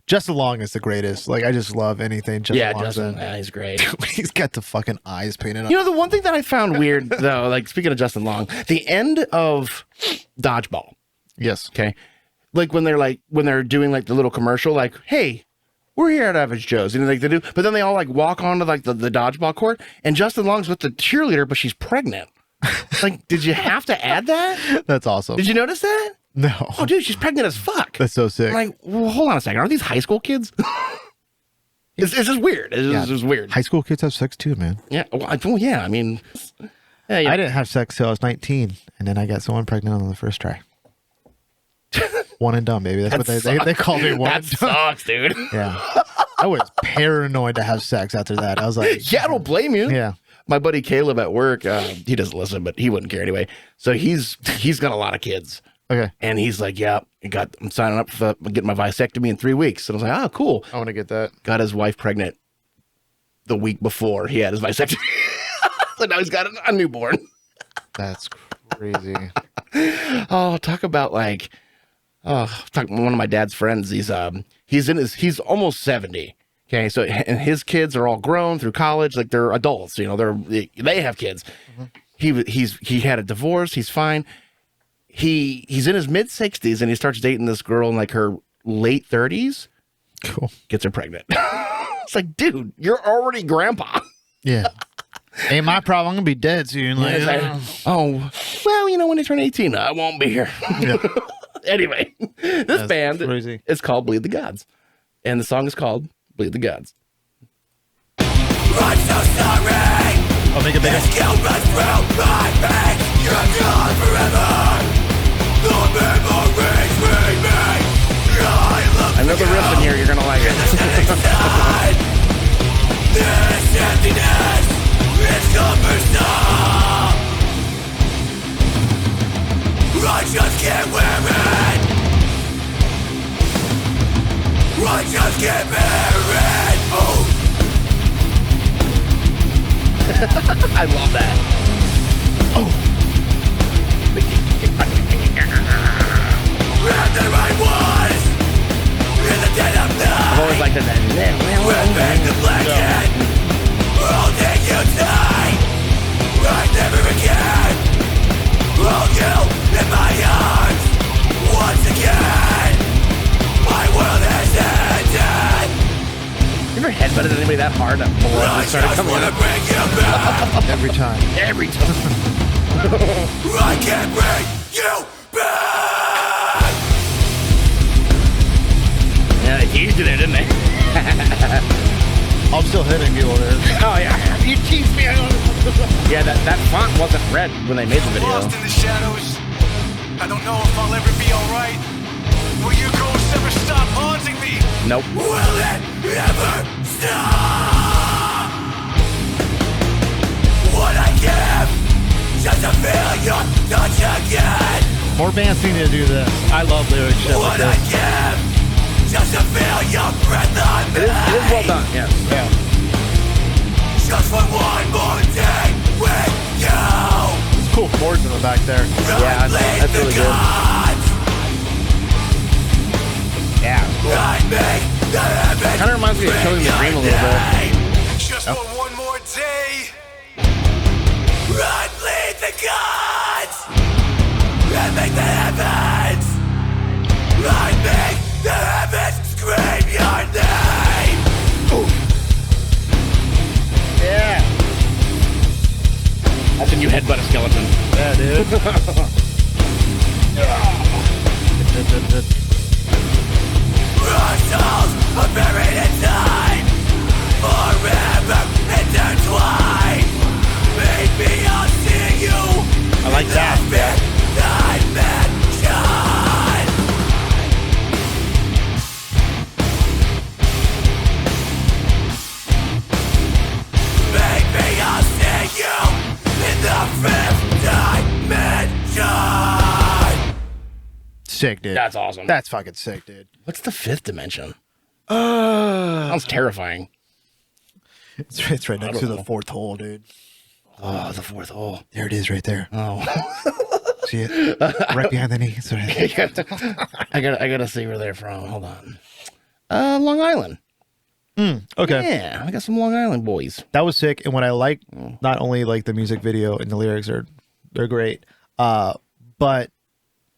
Justin Long is the greatest. Like I just love anything Justin Long's Justin. in. Yeah, he's great. He's got the fucking eyes painted on. You know, the one thing that I found weird, though, like speaking of Justin Long, the end of Dodgeball, Yes. okay? Like when they're doing like the little commercial, like, hey, we're here at Average Joe's, you know, like they do, but then they all like walk onto like the dodgeball court, and Justin Long's with the cheerleader, but she's pregnant. Like, did you have to add that? That's awesome. Did you notice that? No. Oh, dude, she's pregnant as fuck. That's so sick. I'm like, well, hold on a second. Aren't these high school kids? It's just weird. It's just weird. High school kids have sex too, man. Yeah. Well, yeah. I mean, yeah. I didn't have sex till I was 19, and then I got someone pregnant on the first try. One and done, baby. That's what they call me. One That and done. sucks, dude. Yeah. I was paranoid to have sex after that. I was like, Yeah, I don't blame you. yeah. My buddy Caleb at work, he doesn't listen, but he wouldn't care anyway. So he's got a lot of kids. Okay. And he's like, yeah, I'm signing up for getting my vasectomy in 3 weeks. And I was like, oh, cool. I want to get that. Got his wife pregnant the week before he had his vasectomy. So now he's got a newborn. That's crazy. Oh, talk about like, one of my dad's friends. He's almost 70. Okay, so and his kids are all grown through college, like they're adults. You know, they have kids. Mm-hmm. He had a divorce. He's fine. He's in his mid 60s and he starts dating this girl in like her late 30s. Cool. Gets her pregnant. It's like, dude, you're already grandpa. Yeah. Ain't my problem. I'm going to be dead soon. Like, It's like, oh, well, you know, when they turn 18, I won't be here. yeah. Anyway, this band crazy. is called Bleed the Gods. And the song is called Bleed the Gods. I'm so sorry. I'll make it bigger. This guilt runs through my veins. You're gone forever. The memories remain. I know the riff in here. You're going to like it. This emptiness is cumbersome. I just can't wear it. I just can't bear it. Oh. I love that. Oh. And there I was in the dead of night. I've always liked that. Ripping the blanket, holding you tight. I never again hold you in my arms. Once again, my world has ended. You ever headbutted anybody that hard that blood I just started just coming wanna out? bring you back. Every time. Every time. I can't bring you back. Yeah, they teased you there, didn't they? I'm still hitting people there. Oh, yeah. You teased me. Yeah, that font wasn't red when they made the video. Lost in the shadows. I don't know if I'll ever be alright. Will you ghosts ever stop haunting me? Nope. Will it ever stop? What I give, just to feel your touch again. More bands need to do this. I love lyric shit like What I this. give, just to feel your breath on me. It is well done, yes. Yeah. Just for one more day with you. It's cool chords in the back there. Yeah, that's really good. Yeah. I make the heavens Kind of reminds me of Killing the Dream a little bit. just for one more day. I bleed the gods and make the heavens. I make the heavens scream your name. Yeah. That's when you headbutt a skeleton. Yeah, dude. Our souls are buried in time, forever intertwined. Maybe I'll see you. I like that. sick, dude. That's awesome. That's fucking sick, dude. What's the fifth dimension? Sounds terrifying. It's right next to the fourth hole, dude. Oh, the fourth hole. There it is, right there. Oh, See it? Right behind the knee. Sorry. I gotta see where they're from. Hold on. Long Island. Okay. Yeah, I got some Long Island boys. That was sick. And what I like, not only like the music video and the lyrics they're great, but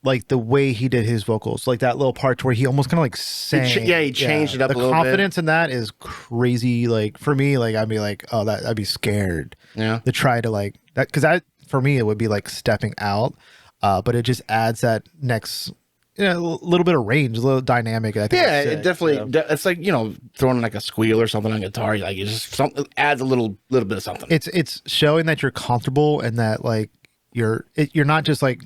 like the way he did his vocals, like that little part where he almost kind of like sang. He changed it up a little bit. The confidence in that is crazy. Like for me, like I'd be like, oh, I'd be scared. Yeah. To try to like that, because for me it would be like stepping out, but it just adds that next. A little bit of range, a little dynamic. I think. Yeah, it's sick, it definitely. It's like throwing like a squeal or something on guitar. Like it just something adds a little bit of something. It's showing that you're comfortable and that like you're not just like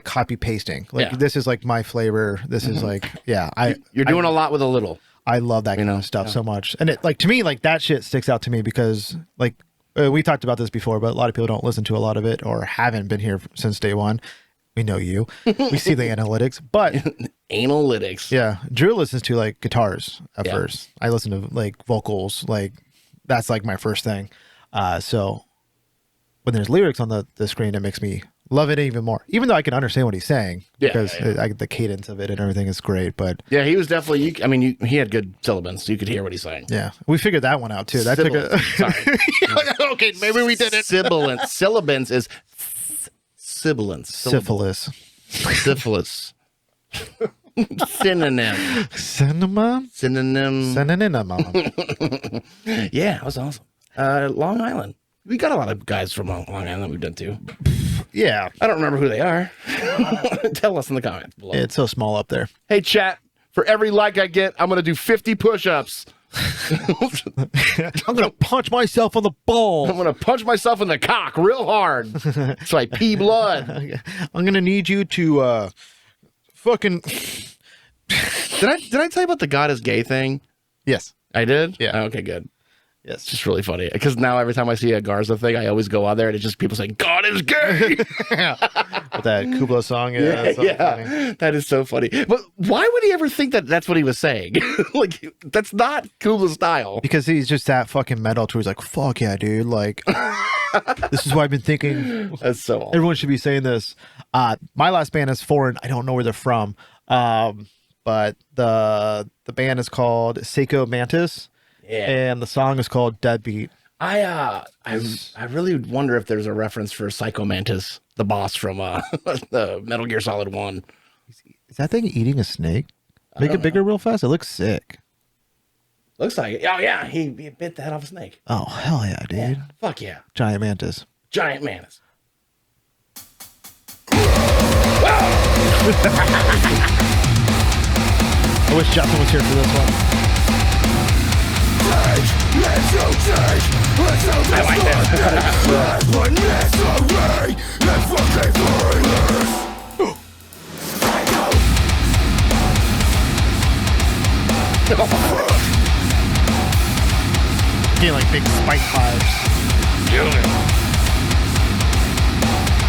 copy pasting. Like this is like my flavor. This is like you're doing a lot with a little. I love that kind of stuff so much, and it like to me like that shit sticks out to me because like we talked about this before, but a lot of people don't listen to a lot of it or haven't been here since day one. We know you. We see the analytics, but analytics. Yeah, Drew listens to like guitars at first. I listen to like vocals. Like that's like my first thing. So when there's lyrics on the screen, it makes me love it even more. Even though I can understand what he's saying because the cadence of it and everything is great. But yeah, he was definitely. He had good syllables. You could hear what he's saying. Yeah, we figured that one out too. That took a. Sorry. Okay, maybe we did it. Syllabants is. Sibilance. Syphilis. Syphilis. Synonym. Synonym. Yeah, that was awesome. Long Island. We got a lot of guys from Long Island we've done too. Yeah. I don't remember who they are. Tell us in the comments below. It's so small up there. Hey, chat. For every like I get, I'm going to do 50 push-ups. I'm gonna punch myself on the ball. I'm gonna punch myself in the cock real hard so I pee blood. I'm gonna need you to fucking. Did I tell you about the God is gay thing? Yes, I did. Yeah. Oh, okay, good. Yes, it's just really funny because now every time I see a Garza thing, I always go on there and it's just people saying God is gay. With that Kubla song. Yeah, that is so funny. But why would he ever think that that's what he was saying? Like that's not Kubla style. Because he's just that fucking metal to. He's like, fuck yeah, dude. Like, this is what I've been thinking. That's so awesome. Everyone should be saying this. My last band is foreign. I don't know where they're from. But the band is called Seiko Mantis. Yeah. And the song is called Deadbeat. I really wonder if there's a reference for Psycho Mantis, the boss from the Metal Gear Solid 1. Is that thing eating a snake? Make it bigger real fast. It looks sick. Looks like it. Oh yeah, he bit the head off a snake. Oh hell yeah, dude. Yeah. Fuck yeah. Giant mantis. Giant mantis. I wish Justin was here for this one. I like Getting like big spike vibes.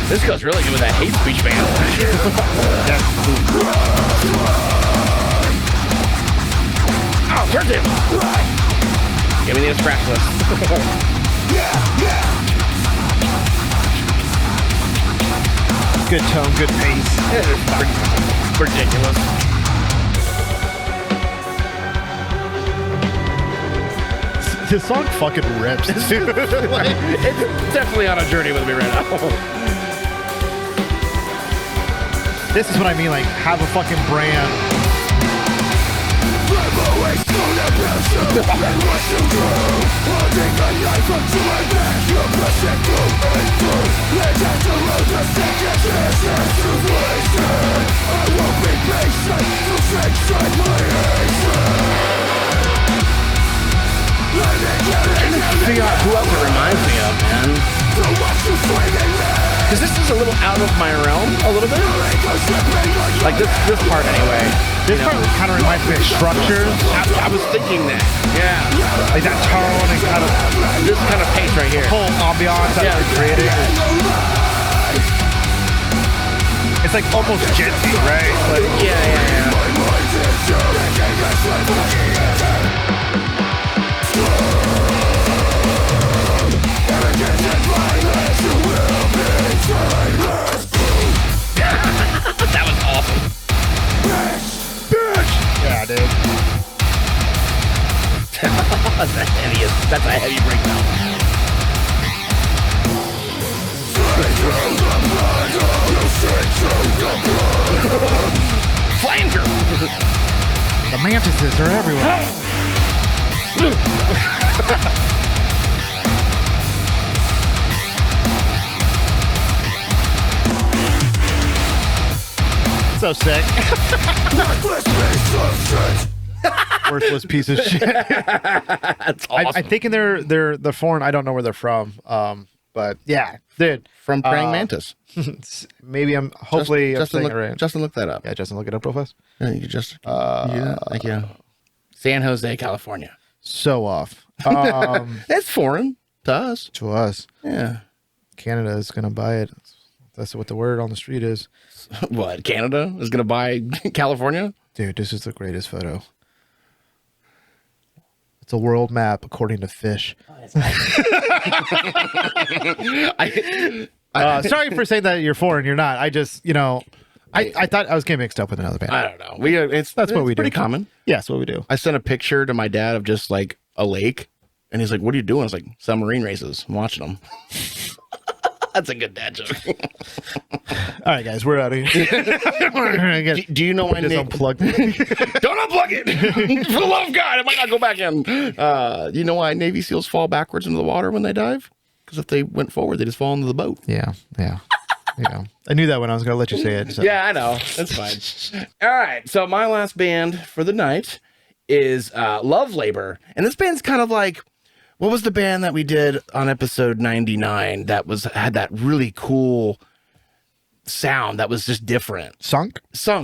This goes really good with that Hatespeech band. Oh, where's it? Give me the scratch list. Good tone, good pace. It's ridiculous. This song fucking rips. It's definitely on a journey with me right now. This is what I mean, like, have a fucking brand. Figure out who else it reminds me of, man. Because this is a little out of my realm, a little bit. Like this part anyway. This part kind of reminds me of Structures. I was thinking that. Yeah. Like that tone and kind of this kind of pace right here. Whole ambiance that they're creating. It's like almost genty, right? Like, yeah. That was awesome. yeah, dude. That's a heavy breakdown. Flanger! The mantises are everywhere. So sick. Worthless piece of shit. That's awesome. I'm thinking they're foreign. I don't know where they're from. But yeah, dude. From Praying Mantis. Maybe I'm hopefully I'm Justin, saying it right. Justin, look that up. Yeah, Justin, look it up real fast. Yeah, you could just you do that? Like, yeah. San Jose, California. So off. It's foreign to us. To us. Yeah. Canada is gonna buy it. That's what the word on the street is. What? Canada is going to buy California? Dude, this is the greatest photo. It's a world map according to Fish. Sorry for saying that you're foreign. You're not. I just, I thought I was getting mixed up with another band. I don't know. That's what we do. Pretty common. Yeah, that's what we do. I sent a picture to my dad of just like a lake, and he's like, "What are you doing?" I was like, "Submarine races. I'm watching them." That's a good dad joke. All right, guys, we're out of here. Do you know why just unplugged it? Don't unplug it! For the love of God, it might not go back in. You know why Navy SEALs fall backwards into the water when they dive? Because if they went forward, they just fall into the boat. Yeah. I knew that when I was going to let you say it. So. Yeah, I know. That's fine. All right. So my last band for the night is Love Labor. And this band's kind of like, what was the band that we did on episode 99 that had that really cool sound that was just different? Sunk,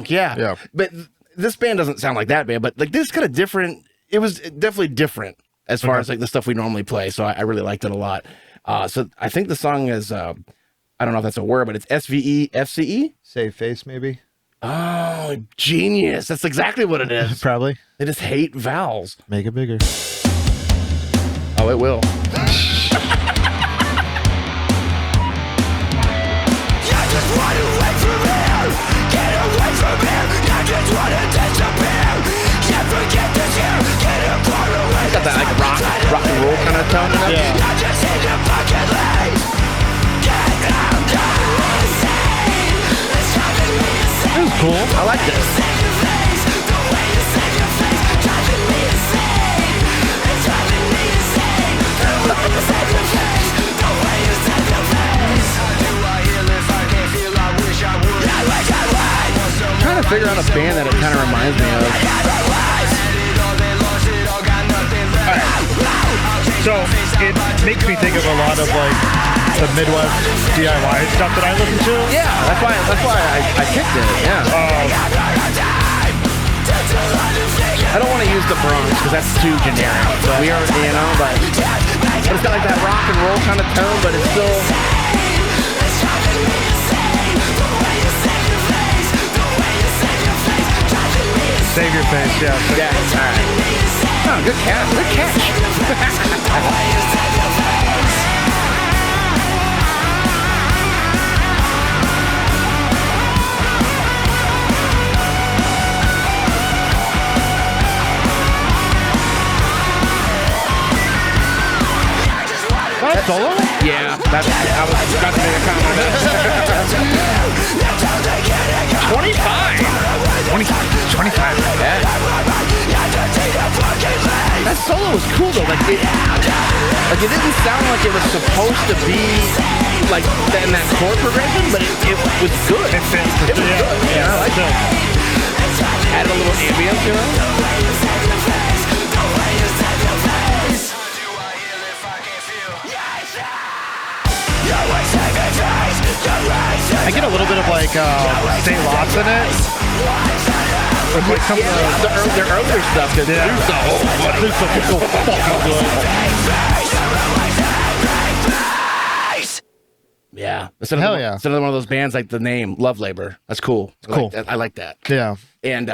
yeah. Yeah. But this band doesn't sound like that band, but like this kind of different. It was definitely different as far as like the stuff we normally play. So I really liked it a lot. So I think the song is, I don't know if that's a word, but it's SVEFCE. Save face, maybe. Oh, genius. That's exactly what it is. Probably. They just hate vowels. Make it bigger. Oh, it will. Got that like rock and roll kind of tone in it. Yeah. It was cool. I like this. I'm trying to figure out a band that it kind of reminds me of. So it makes me think of a lot of like the Midwest DIY stuff that I listen to. Yeah, that's why I picked it. Yeah. I don't want to use the Bronx because that's too generic. But we are, but it's got like that rock and roll kind of tone, but it's still. Save your face, yeah. Yeah. All right. Oh, good catch. Good catch. That's solo? Yeah, I was about to make a comment on that. 25. Yeah. That solo was cool though. Like it didn't sound like it was supposed to be like in that chord progression, but it was good. It was good. Yeah, I like it. Added a little ambience, you know. I get a little bit of like Stay Lost in it. With like some of their earlier stuff. Yeah. This stuff is so fucking good. Yeah. Hell yeah. Instead of one of those bands like the name Love Labor. That's cool. Cool. I like that. Yeah. And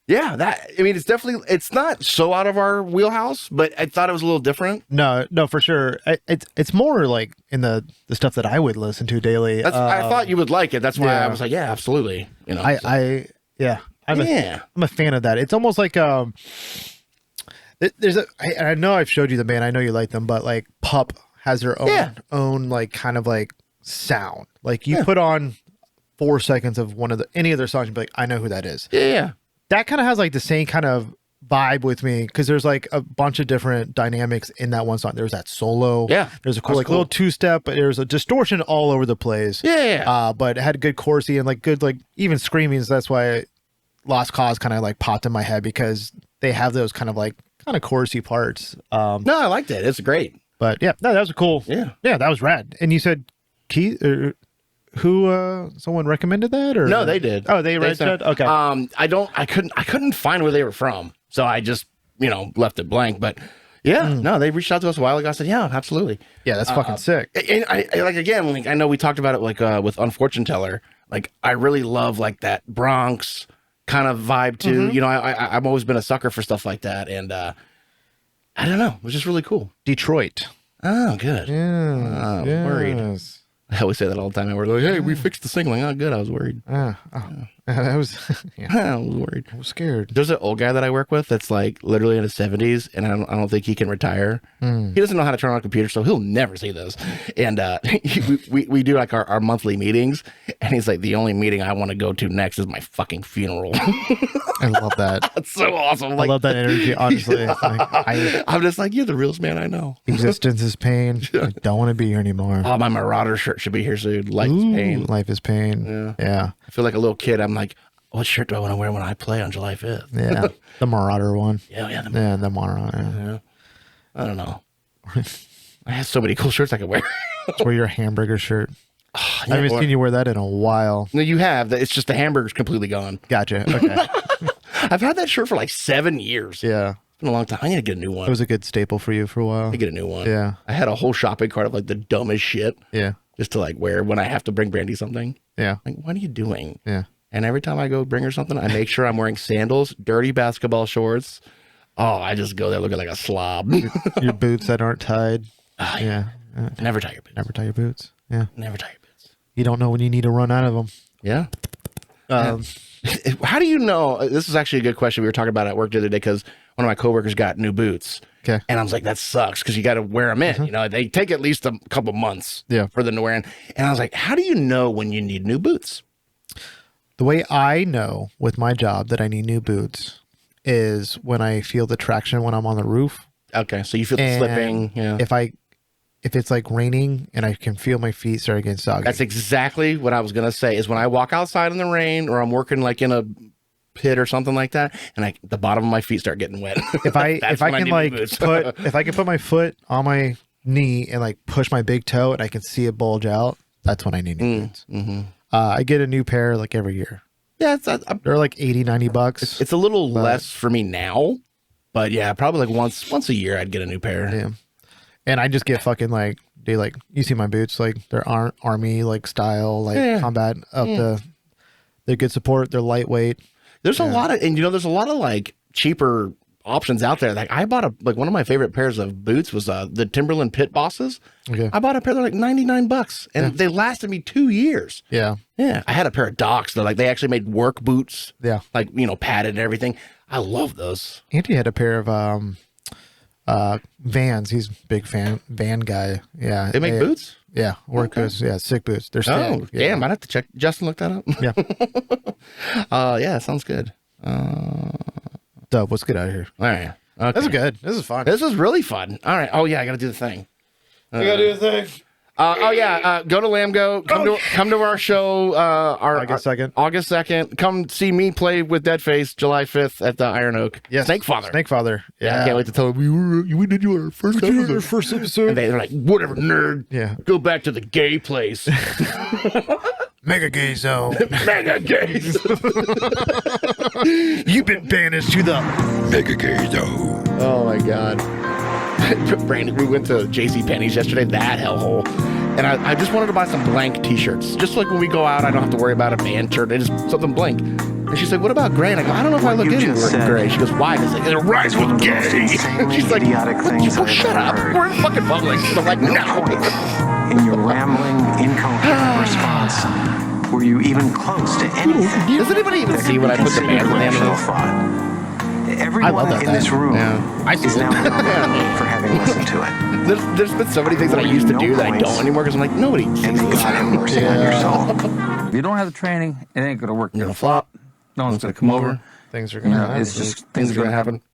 it's not so out of our wheelhouse, but I thought it was a little different. No, for sure. It's more like in the stuff that I would listen to daily. I thought you would like it. That's why yeah. I was like, yeah, absolutely. You know, I'm a fan of that. It's almost like I know I've showed you the band. I know you like them, but like Pup has their own like kind of like sound. Like you put on 4 seconds of any of their songs and be like, I know who that is. Yeah. That kind of has like the same kind of vibe with me because there's like a bunch of different dynamics in that one song. There's that solo. Yeah. There's a cool little 2-step, but there's a distortion all over the place. Yeah. But it had good chorusy and like good like even screamings. That's why Lost Cause kind of like popped in my head because they have those kind of chorusy parts. No, I liked it. It's great. But yeah, no, that was a cool. Yeah. Yeah, that was rad. And you said Keith who someone recommended that or No, they did. Oh, they read said, that? Okay. I couldn't find where they were from. So I just, left it blank. But yeah, no, they reached out to us a while ago. I said, yeah, absolutely. Yeah, that's fucking sick. And I know we talked about it with Unfortunate Teller. Like I really love like that Bronx kind of vibe too. I've always been a sucker for stuff like that. And I don't know, it was just really cool. Detroit. Oh, good. Yeah. Worried. I always say that all the time. We're like, hey, we fixed the thing. Like, oh, good. I was worried. That was. Yeah. I was worried. I was scared. There's an old guy that I work with that's like literally in his 70s, and I don't think he can retire. He doesn't know how to turn on a computer, so he'll never see this. And we do like our monthly meetings, and he's like, the only meeting I want to go to next is my fucking funeral. I love that. That's so awesome. I love that energy. Honestly, I'm just like, you're the realest man I know. Existence is pain. I don't want to be here anymore. Oh, my Marauder shirt should be here soon. Life is pain. Life is pain. Yeah. I feel like a little kid. I'm like, what shirt do I want to wear when I play on July 5th? Yeah. The Marauder one. Yeah. The Marauder. Yeah. I don't know. I have so many cool shirts I could wear. Let's wear your hamburger shirt. I haven't seen you wear that in a while. No, you have. It's just the hamburger's completely gone. Gotcha. Okay. I've had that shirt for like 7 years. Yeah. It's been a long time. I need to get a new one. It was a good staple for you for a while. I get a new one. Yeah. I had a whole shopping cart of like the dumbest shit. Yeah. Just to like wear when I have to bring Brandy something. Yeah. Like, what are you doing? Yeah. And every time I go bring her something, I make sure I'm wearing sandals, dirty basketball shorts. Oh, I just go there looking like a slob. Your boots that aren't tied. Yeah. Never tie your boots. Never tie your boots. Yeah. Never tie your boots. You don't know when you need to run out of them. Yeah. How do you know? This is actually a good question we were talking about at work the other day because one of my coworkers got new boots. Okay. And I was like, that sucks because you got to wear them in. They take at least a couple months for them to wear in. And I was like, how do you know when you need new boots? The way I know with my job that I need new boots is when I feel the traction when I'm on the roof. Okay. So you feel the slipping. Yeah. If it's like raining and I can feel my feet start getting soggy. That's exactly what I was going to say is when I walk outside in the rain or I'm working like in a pit or something like that and the bottom of my feet start getting wet. If I can put my foot on my knee and like push my big toe and I can see it bulge out, that's when I need new boots. Mm-hmm. I get a new pair like every year. Yeah, they're like $80-$90. It's a little less for me now, but yeah, probably like once a year I'd get a new pair. Yeah. And I just get fucking like, you see my boots, like they're army like style, like combat up they're good support, they're lightweight. There's a lot of, and there's a lot of like cheaper options out there. Like I bought one of my favorite pairs of boots was the Timberland Pit Bosses. Okay. I bought a pair, they're like $99 and they lasted me 2 years. Yeah. Yeah. I had a pair of Docs. They actually made work boots. Yeah. Like, padded and everything. I love those. Andy had a pair of Vans. He's a big van guy. Yeah. They make boots? Yeah. Work boots. Yeah. Sick boots. They're sick. Oh, damn. I'd have to check. Justin, look that up. Yeah. Yeah. Sounds good. Dope. Let's get out of here. All right. Okay. This is good. This is fun. This is really fun. All right. Oh, yeah. I got to do the thing. You got to do the thing. Go to Lamgo. Come to our show. August 2nd. August 2nd. Come see me play with Deadface July 5th at the Iron Oak. Yes. Snake Father. Yeah. I can't wait to tell them we did our first episode. And they're like, whatever, nerd. Yeah. Go back to the gay place. Mega gay zone. Mega gays. You've been banished to the Mega gay zone. Oh my God. Brandon, we went to JCPenney's yesterday, that hellhole. And I just wanted to buy some blank t-shirts. Just like when we go out, I don't have to worry about a band shirt. It's just something blank. And she's like, what about gray? And I go, I don't know if I look good in gray. She goes, why? And I was like, it rhymes with gay. She's like, well, shut up. We're in fucking public. And I'm like, no. In your rambling, incoherent response, were you even close to anything? Does anybody even see when I put the band name in this? Everyone in this room is now nominated for having listened to it. There's been so many things that I used to do that I don't anymore because I'm like, nobody sees And may this. God have mercy on your soul. If you don't have the training, it ain't gonna work. You're gonna flop. No one's gonna come over. Things are You gonna know, happen. it's just Things are gonna happen.